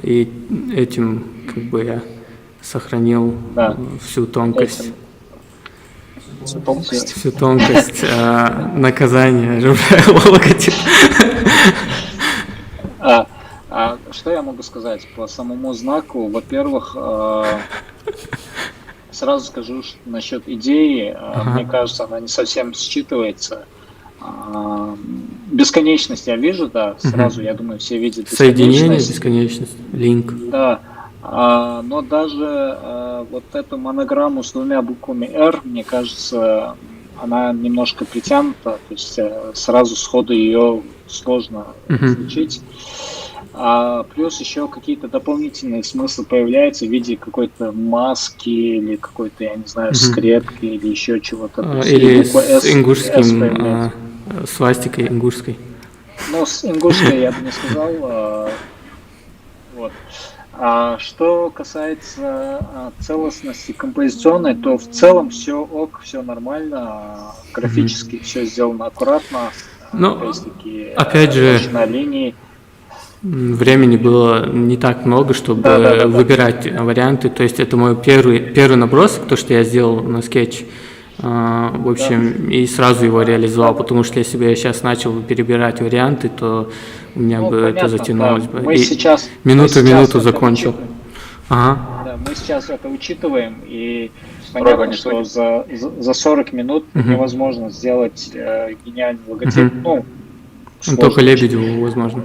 и этим я сохранил всю тонкость. Всю тонкость наказания логотипа. Что я могу сказать по самому знаку? Во-первых, сразу скажу насчет идеи. Мне кажется, она не совсем считывается. Бесконечность я вижу, да, сразу, я думаю, все видят бесконечность. Соединение, бесконечность, link. Да, но даже вот эту монограмму с двумя буквами R, мне кажется, она немножко притянута, то есть сразу сходу ее сложно различить. Плюс еще какие-то дополнительные смыслы появляются в виде какой-то маски или какой-то, я не знаю, скрепки или еще чего-то. Или с ингушским, свастикой ингушской. С ингушской я бы не сказал. Вот. Что касается целостности композиционной, то в целом все ок, все нормально, графически все сделано аккуратно. Опять же, на линии. Времени было не так много, чтобы выбирать варианты. То есть это мой первый набросок, то, что я сделал на скетч. В общем, и сразу его реализовал, потому что если бы я сейчас начал перебирать варианты, то у меня бы это затянулось бы. Мы сейчас минуту в минуту закончил. Да, мы сейчас это учитываем, и понятно, что за 40 минут невозможно сделать гениальный логотип. Только Лебедеву возможно.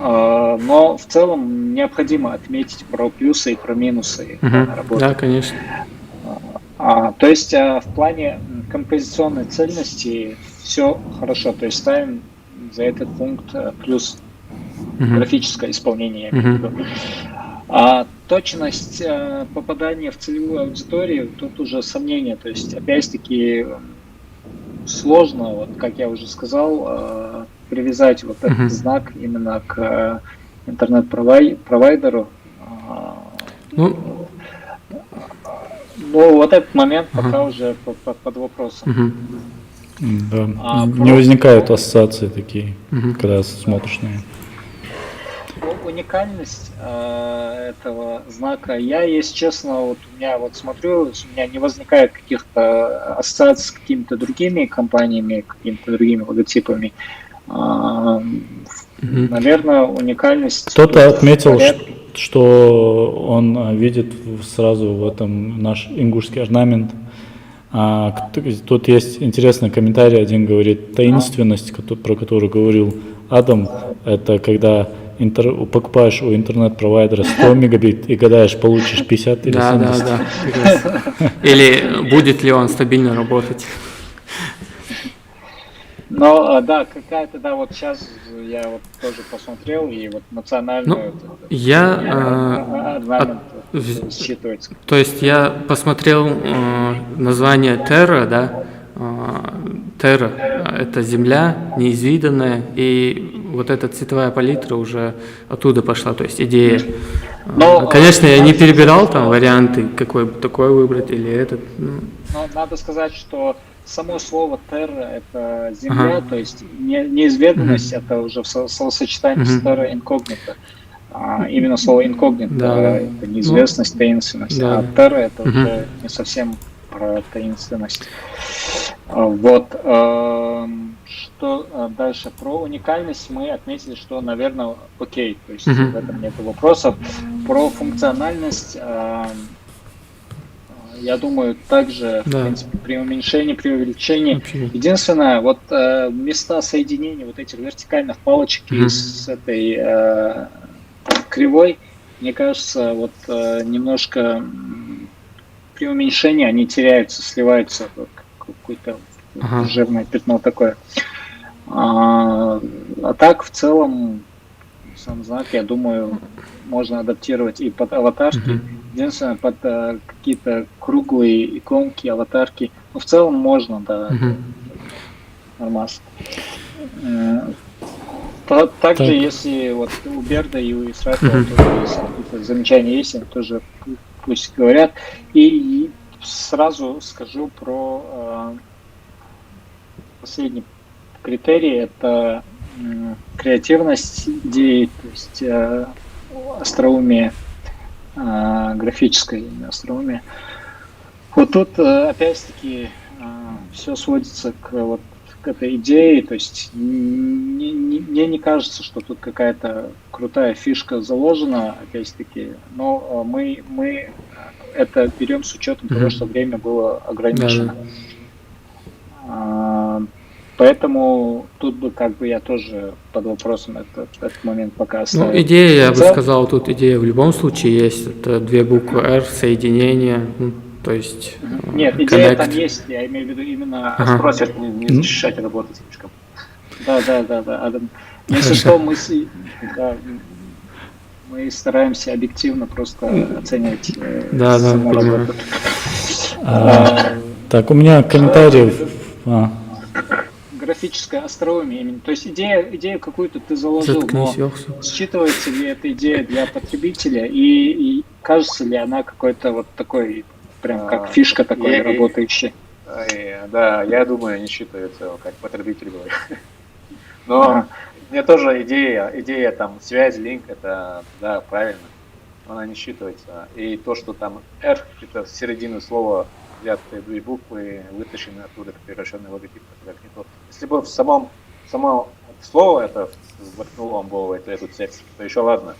Но в целом необходимо отметить про плюсы и про минусы работы. Да, конечно. То есть в плане композиционной цельности все хорошо, то есть ставим за этот пункт плюс графическое исполнение. Я имею в виду. Точность попадания в целевую аудиторию, тут уже сомнения, то есть опять-таки сложно, вот как я уже сказал, привязать вот этот знак именно к интернет-провайдеру. Вот этот момент пока уже под вопросом. Да. Не возникают ассоциации такие, когда смотришь на него. Уникальность этого знака, я, если честно, вот у меня смотрю, у меня не возникает каких-то ассоциаций с какими-то другими компаниями, какими-то другими логотипами. Наверное, уникальность... Кто-то отметил, что он видит сразу в этом наш ингушский орнамент. Тут есть интересный комментарий, один говорит, таинственность, про которую говорил Адам, это когда покупаешь у интернет-провайдера 100 мегабит и гадаешь, получишь 50 или 70. Да. Или будет ли он стабильно работать. Но да, какая-то, да, вот сейчас я вот тоже посмотрел, и вот национальную орнамент считывается. То есть я посмотрел название Terra, да, Terra – это земля неизведанная, и вот эта цветовая палитра уже оттуда пошла, то есть идея. Но, конечно, я не перебирал там варианты, какой такой выбрать или этот. Но надо сказать, что само слово terra — это земля, то есть неизведанность, это уже в словосочетании с terra incognita. Именно слово incognito это неизвестность, таинственность, а terra это уже не совсем про таинственность. Вот. Что дальше? Про уникальность мы отметили, что, наверное, окей, то есть в этом нет вопросов. Про функциональность, я думаю, также, в принципе, при уменьшении, при увеличении. Единственное, вот места соединения вот этих вертикальных палочек с этой кривой, мне кажется, вот немножко при уменьшении они теряются, сливаются в какое-то жирное пятно такое. А так, в целом, сам знак, я думаю, можно адаптировать и под аватарки. Единственное, под какие-то круглые иконки, аватарки. Ну, в целом можно, да. Нормально. Также, если вот у Берда и у Исрафила какие-то замечания есть, они тоже пусть говорят. И сразу скажу про последний критерий, это креативность идеи, то есть остроумие, графическое остроумие. Вот тут опять-таки все сводится к этой идее, то есть мне не кажется, что тут какая-то крутая фишка заложена, опять-таки, но мы это берем с учетом того, что время было ограничено. Поэтому тут бы как бы я тоже под вопросом этот момент пока оставил. Ну, идея, я бы сказал, тут идея в любом случае есть. Это 2 буквы R, соединение, то есть Нет, идея там есть, я имею в виду именно... Просят не защищать работу слишком. Да, Адам. Если что, мы стараемся объективно просто оценивать саму работу. Так, у меня комментарий. Графическое остроумие именно. То есть идею какую-то ты заложил, но считывается ли эта идея для потребителя и кажется ли она какой-то вот такой, прям как фишка такой работающая? Да, я думаю, не считается, как потребитель говорит. Но мне тоже идея там связь, линк, это да, правильно, она не считывается. И то, что там R, это с середины слова взятые 2 буквы, вытащены оттуда, превращенный логотип, это как не то. Если бы в само слово это воткнул Омбова, эту цепь, то еще ладно.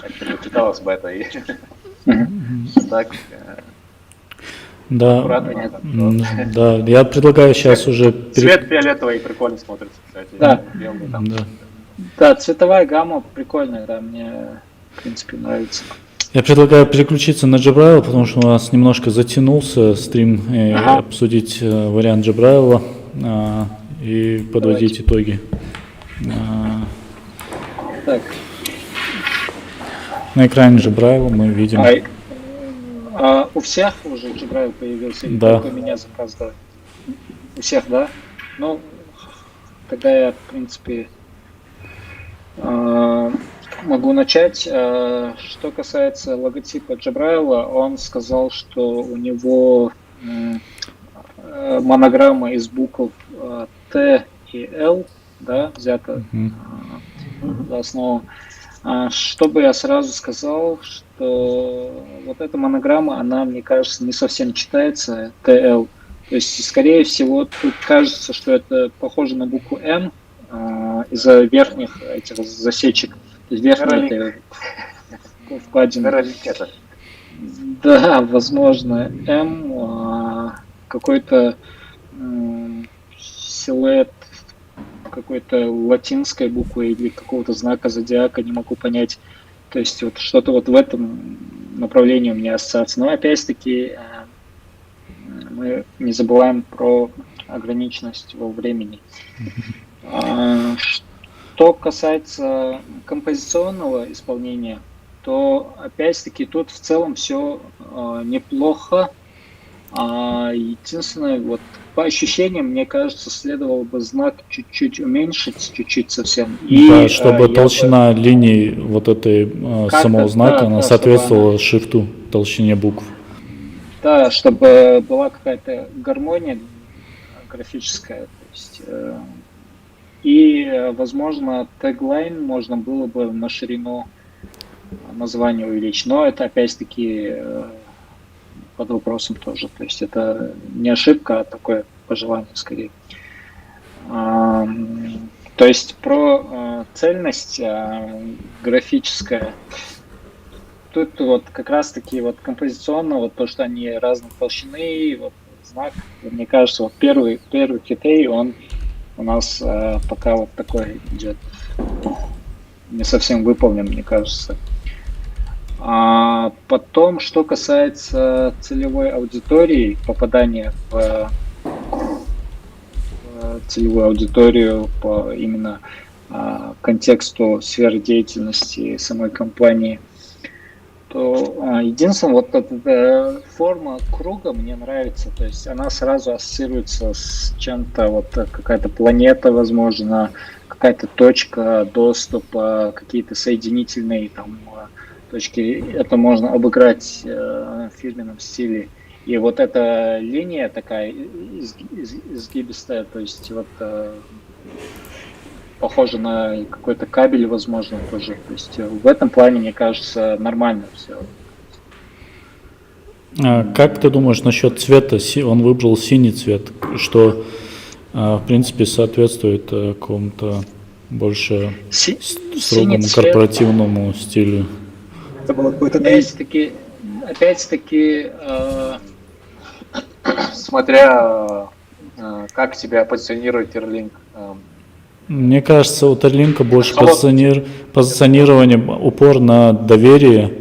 Как-то не читалось бы это и так. Да, я предлагаю сейчас уже... Цвет фиолетовый прикольно смотрится, кстати. Да, цветовая гамма прикольная, да, мне, в принципе, нравится. Я предлагаю переключиться на Джабраила, потому что у нас немножко затянулся стрим, и обсудить вариант Джабраила и подводить итоги. Так. На экране Джабраила мы видим... У всех уже Джабраил появился? Или да. только меня запоздал? У всех, да? Ну, тогда я, в принципе, могу начать. Что касается логотипа Джабраила, он сказал, что у него монограмма из букв Т и Л, да, взята за основу. Чтобы я сразу сказал, что вот эта монограмма, она, мне кажется, не совсем читается, ТЛ. То есть, скорее всего, тут кажется, что это похоже на букву М из-за верхних этих засечек. есть верхняя Terralink. это вкладина. Terralink это. Да, возможно, М, какой-то силуэт какой-то латинской буквы или какого-то знака зодиака, не могу понять. То есть вот что-то вот в этом направлении у меня ассоциация. Но опять-таки мы не забываем про ограниченность во времени. Что касается композиционного исполнения, то опять-таки тут в целом все неплохо. Единственное, вот по ощущениям, мне кажется, следовало бы знак чуть-чуть уменьшить, чуть-чуть совсем. Да, чтобы я толщина линий вот этой Как-то, самого знака, да, она да, соответствовала шрифту, толщине букв. да, чтобы была какая-то гармония графическая, то есть, возможно, теглайн можно было бы на ширину названия увеличить, но это опять-таки под вопросом тоже, то есть это не ошибка, а такое пожелание скорее. То есть про цельность графическая. Тут вот как раз-таки вот композиционно, вот то, что они разной толщины, вот знак, мне кажется, вот первый критерий, он у нас пока вот такой идет, не совсем выполнен, мне кажется. Потом, что касается целевой аудитории, попадания в целевую аудиторию по именно контексту сферы деятельности самой компании, то единственное, вот эта форма круга мне нравится, то есть она сразу ассоциируется с чем-то, вот какая-то планета, возможно, какая-то точка доступа, какие-то соединительные там точки, это можно обыграть в фирменном стиле. И вот эта линия такая изгибистая, то есть вот похоже на какой-то кабель, возможно, тоже. То есть в этом плане, мне кажется, нормально все. Как ты думаешь насчет цвета? Он выбрал синий цвет, что, в принципе, соответствует какому-то больше строгому корпоративному стилю. Это было какое-то Опять-таки, Смотря как себя позиционирует Terralink. Мне кажется, у Terralink больше Холодный. позиционирование, упор на доверие,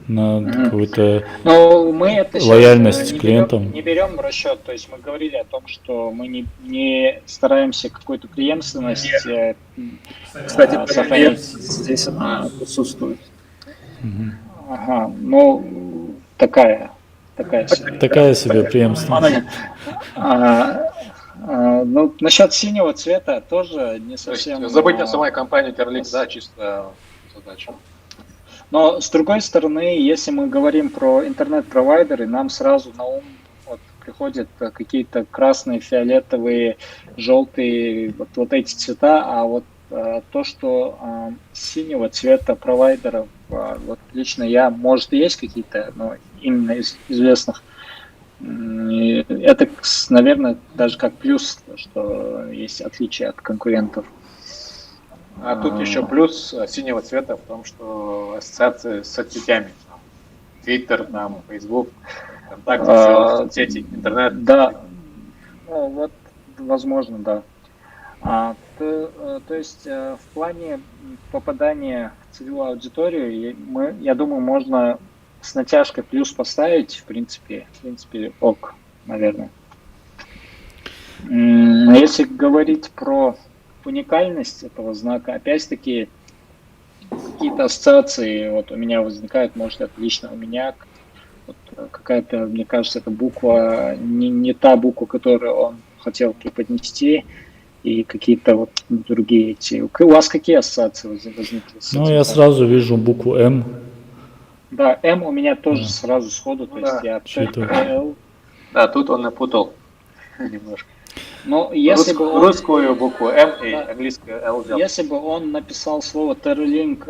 на какую-то но мы это сейчас лояльность клиентам. не берем в расчет. То есть мы говорили о том, что мы не стараемся какую-то преемственность Кстати, сохранить. здесь она присутствует. Ага, ну такая себе. Такая себе преемственность. Ну, насчет синего цвета тоже не То есть совсем. забыть о самой компании Terralink, да, чисто задача. Но с другой стороны, если мы говорим про интернет-провайдеры, нам сразу на ум вот приходят какие-то красные, фиолетовые, желтые, вот эти цвета, а вот то, что синего цвета провайдеров, вот лично я, может, и есть какие-то, но именно из известных, это, наверное, даже как плюс, что есть отличие от конкурентов. А тут еще плюс синего цвета в том, что ассоциации с соцсетями. Твиттер, там, Фейсбук, ВКонтакте, все соцсети, интернет. Да, ну, вот, возможно, да. То есть в плане попадания в целевую аудиторию, я думаю, можно с натяжкой плюс поставить, в принципе ок, наверное. А если говорить про уникальность этого знака, опять-таки какие-то ассоциации вот у меня возникают, может, это лично у меня вот какая-то, мне кажется, эта буква не та буква, которую он хотел преподнести, и какие-то вот другие эти. У вас какие ассоциации возникли? Ну, я сразу вижу букву М. Да, М у меня тоже сразу сходу, то есть я L. Да, тут он напутал немножко. Но если бы он, Русскую букву М и английскую L взял. если бы он написал слово Terralink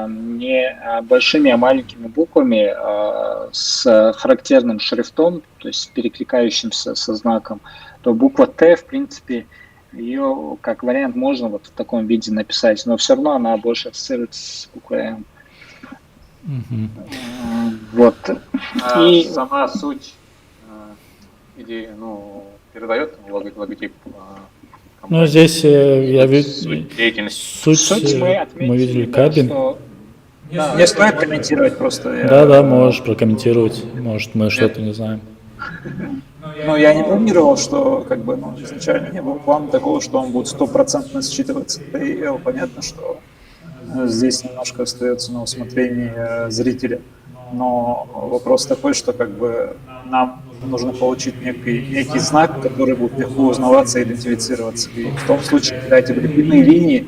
не большими, а маленькими буквами, с характерным шрифтом, то есть перекликающимся со знаком, то буква Т, в принципе, ее как вариант можно вот в таком виде написать, но все равно она больше ассоциируется с буквой М. Мгм. Вот. И Сама суть идеи, ну, передает логотип Ну, компании. здесь я вижу Суть деятельности. суть мы отметили, видели да, кабель. что да, Не стоит комментировать просто. Да, можешь прокомментировать. Может, мы что-то не знаем. Но я не планировал, что как бы, ну, изначально не было плана такого, что он будет 100% считываться TAL. Понятно, что здесь немножко остается на усмотрении зрителя. Но вопрос такой, что как бы нам нужно получить некий знак, который будет легко узнаваться и идентифицироваться. И в том случае, когда эти были длинные линии,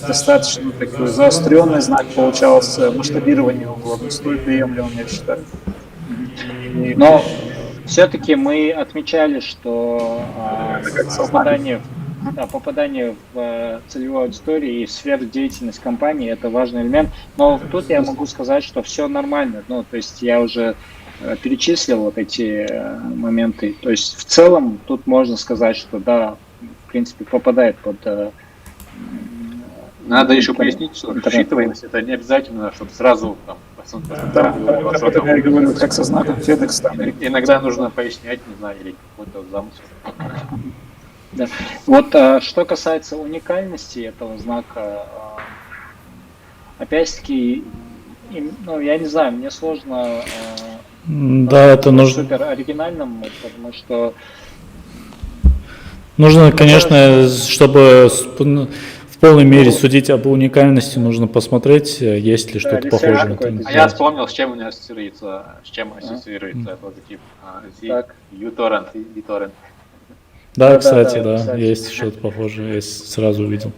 достаточно такой заостренный знак получался, масштабирование его было столь приемлемым, я считаю. но все-таки мы отмечали, что попадание в целевую аудиторию и в сферу деятельности компании – это важный элемент. Но тут я могу сказать, что все нормально. Ну, то есть я уже перечислил вот эти моменты. То есть в целом тут можно сказать, что да, в принципе, попадает под… Надо еще пояснить, что считываемость это не обязательно, чтобы сразу там, Да, об этом я и говорю, как со знаком FedEx там. иногда нужно пояснять, не знаю, или какой-то замысел. Да. Вот что касается уникальности этого знака, опять-таки, ну, я не знаю, мне сложно Да, это нужно. супер оригинальным, потому что Нужно, конечно, чтобы в полной мере судить об уникальности, нужно посмотреть, есть ли что-то реферат похожее на какой-то. А я вспомнил, с чем у меня ассоциируется, этот логотип. Так. uTorrent и BitTorrent. Да, Да, кстати, да, кстати. есть что-то похожее, я сразу увидел.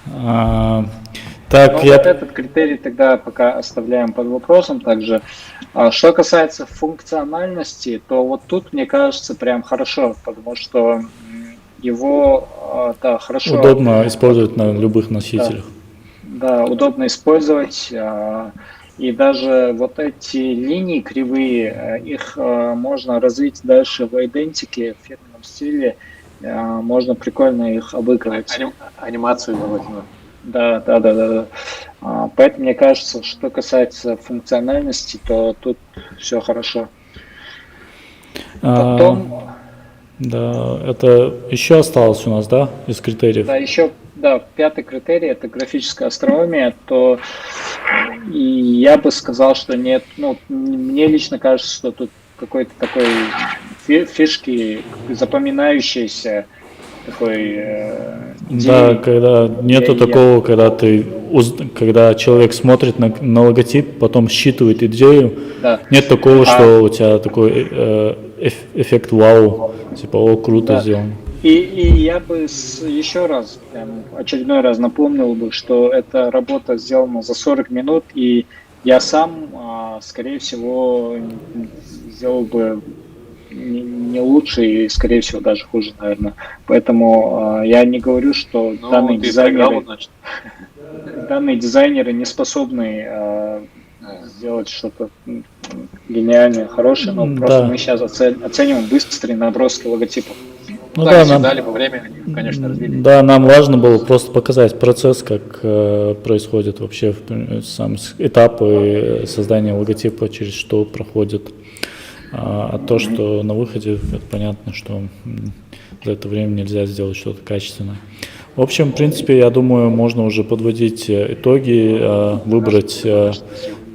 Так, Ну, я... вот этот критерий тогда пока оставляем под вопросом также. Что касается функциональности, то вот тут, мне кажется, прям хорошо, потому что его да, хорошо. Удобно использовать на любых носителях. Да, удобно использовать. И даже вот эти линии кривые, их можно развить дальше в идентике, в фирменном стиле. Можно прикольно их обыгрывать. Анимацию желательно. Да. Поэтому мне кажется, что касается функциональности, то тут все хорошо. Потом, Да, это еще осталось у нас, да, из критериев? да, еще, да, пятый критерий – это графическая остроумие, то и я бы сказал, что нет, ну, мне лично кажется, что тут какой-то такой фишки запоминающейся такой идеи. Да, когда нету такого, когда человек смотрит на логотип, потом считывает идею, Да. нет такого, что у тебя такой эффект вау, типа, о, круто Да. сделано. И я бы еще раз, прям очередной раз напомнил бы, что эта работа сделана за 40 минут, и я сам, скорее всего, сделал бы не лучше и, скорее всего, даже хуже, наверное. Поэтому я не говорю, что Ну, данные ты проиграл, значит. дизайнеры не способны сделать что-то гениальное, хорошее, но просто Да. мы сейчас оцениваем быстрые наброски логотипов. Ну Так, да, если нам, дали по времени, они, конечно, развили. да, нам важно было просто показать процесс, как происходит вообще сам этапы создания логотипа, через что проходит. А то, что на выходе, это понятно, что за это время нельзя сделать что-то качественное. В общем, в принципе, я думаю, можно уже подводить итоги, выбрать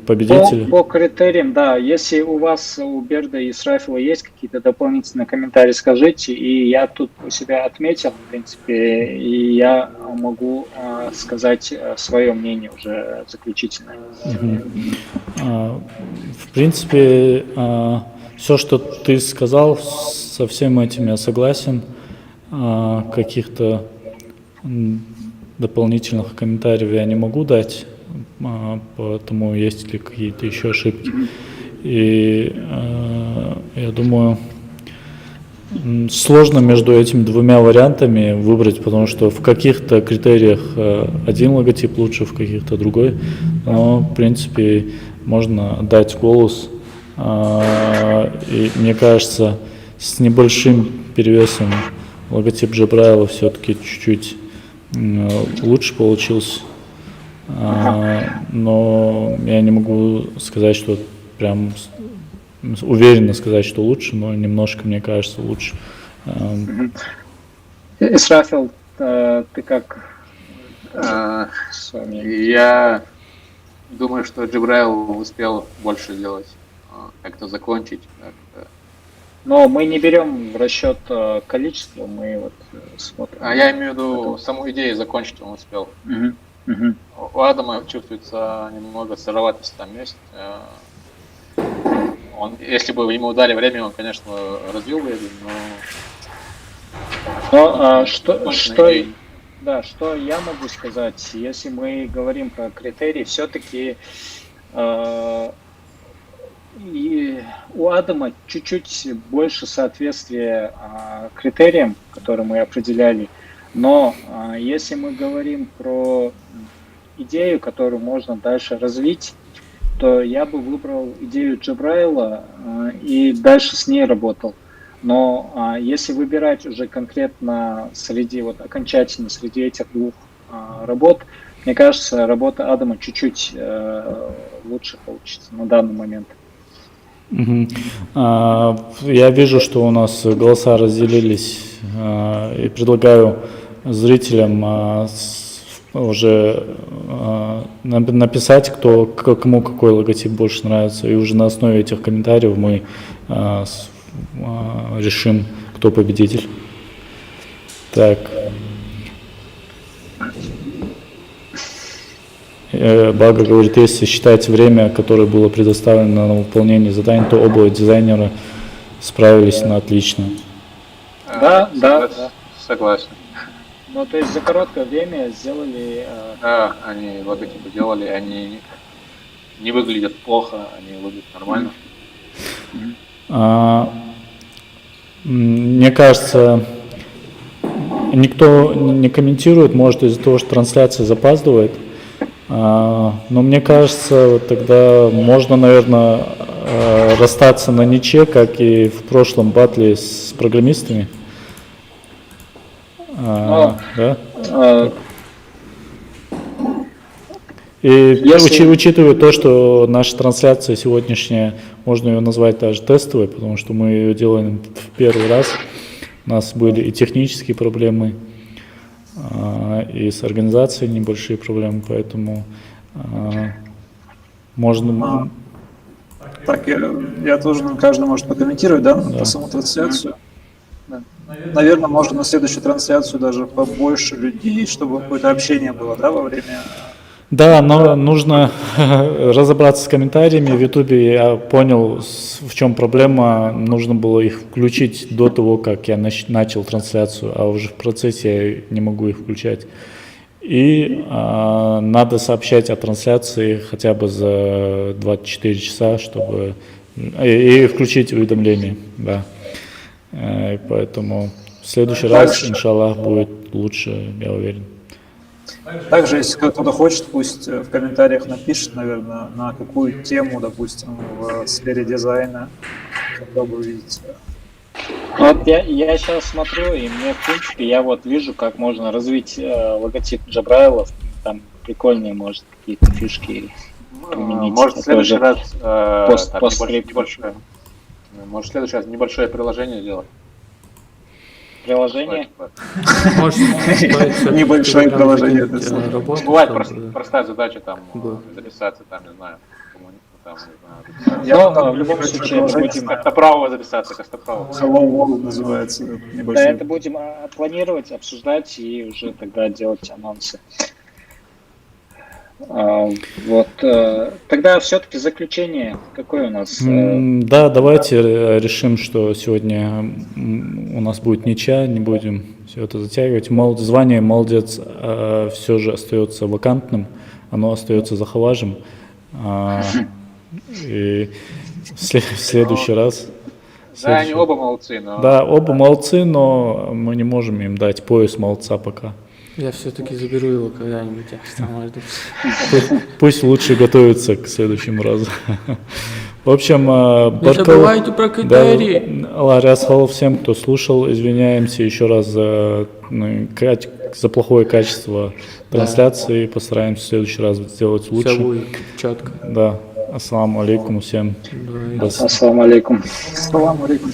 победителя. По критериям, да, если у вас, у Берда и Срафила есть какие-то дополнительные комментарии, скажите, и я тут у себя отметил, в принципе, и я могу сказать свое мнение уже заключительное. В принципе, все, что ты сказал, со всем этим я согласен. Каких-то дополнительных комментариев я не могу дать, поэтому есть ли какие-то еще ошибки. И я думаю, сложно между этими двумя вариантами выбрать, потому что в каких-то критериях один логотип лучше, в каких-то другой. Но, в принципе, можно дать голос. И мне кажется, с небольшим перевесом логотип Джабраила все-таки чуть-чуть лучше получился. Но я не могу сказать, что прям уверенно сказать, что лучше, но немножко, мне кажется, лучше. Исрафил, ты как с вами? Я думаю, что Джабраил успел больше сделать, как-то закончить. как-то. Но мы не берем в расчет количество, мы вот смотрим. А я имею в виду саму идею закончить он успел. Мгм, мгм. У Адама чувствуется немного сыроватость там есть. Он, если бы ему дали время, он, конечно, развил бы это, но Но Точно что я могу сказать, если мы говорим про критерии, все-таки и у Адама чуть-чуть больше соответствия критериям, которые мы определяли. Но если мы говорим про идею, которую можно дальше развить, то я бы выбрал идею Джабраила и дальше с ней работал. Но если выбирать уже конкретно среди, вот окончательно среди этих двух работ, мне кажется, работа Адама чуть-чуть лучше получится на данный момент. Мгм. Я вижу, что у нас голоса разделились, и предлагаю зрителям уже написать, кому какой логотип больше нравится, и уже на основе этих комментариев мы решим, кто победитель. Так. Бага говорит, если считать время, которое было предоставлено на выполнение заданий, то оба дизайнера справились на отлично. Да. Согласен. Ну, то есть за короткое время сделали... Да, они логотипы делали, они не выглядят плохо, они выглядят нормально. Мне кажется, никто не комментирует, может из-за того, что трансляция запаздывает. Но мне кажется, вот тогда можно, наверное, расстаться на ничье, как и в прошлом батле с программистами. Да? И учитывая то, что наша трансляция сегодняшняя, можно ее назвать даже тестовой, потому что мы ее делаем в первый раз. У нас были и технические проблемы, и с организацией небольшие проблемы, поэтому можно... Так, я тоже, каждый может прокомментировать, да, по саму трансляцию. Наверное, можно на следующую трансляцию даже побольше людей, чтобы какое-то общение было, да, во время... Да, но нужно разобраться с комментариями. В Ютубе я понял, в чем проблема. Нужно было их включить до того, как я начал трансляцию, а уже в процессе я не могу их включать. И надо сообщать о трансляции хотя бы за 24 часа, чтобы... И включить уведомления, да. И поэтому в следующий раз, иншаллах, будет лучше, я уверен. Также, если кто-то хочет, пусть в комментариях напишет, наверное, на какую тему, допустим, в сфере дизайна хотел бы увидеть. Вот я сейчас смотрю, и мне, в принципе, я вот вижу, как можно развить логотип Джабраила, там прикольные, может, какие-то фишки применить. Может, в следующий раз небольшое приложение сделать. Приложение? Может, Небольшое приложение. Бывает простая задача там записаться, там, не знаю, Но в любом случае мы будем... Костоправово записаться, Костоправово. Hello World называется. Да, Небольшой. это будем планировать, обсуждать и уже тогда делать анонсы. Вот. Тогда все-таки заключение какое у нас? Да, давайте решим, что сегодня у нас будет ничья, не будем все это затягивать. Звание молодец все же остается вакантным, оно остается за Хаважем. И в следующий раз... Да, они оба молодцы, но... Да, оба молодцы, но мы не можем им дать пояс молодца пока. Я все-таки заберу его когда-нибудь, я что, может быть. Пусть лучше готовится к следующему разу. В общем, Не забывайте про критерии. Ларяс Халов всем, кто слушал, извиняемся еще раз за, за плохое качество трансляции, постараемся в следующий раз сделать лучше. Все будет четко. Да, ассаламу алейкум всем. Да. Ассаламу алейкум. Салам алейкум.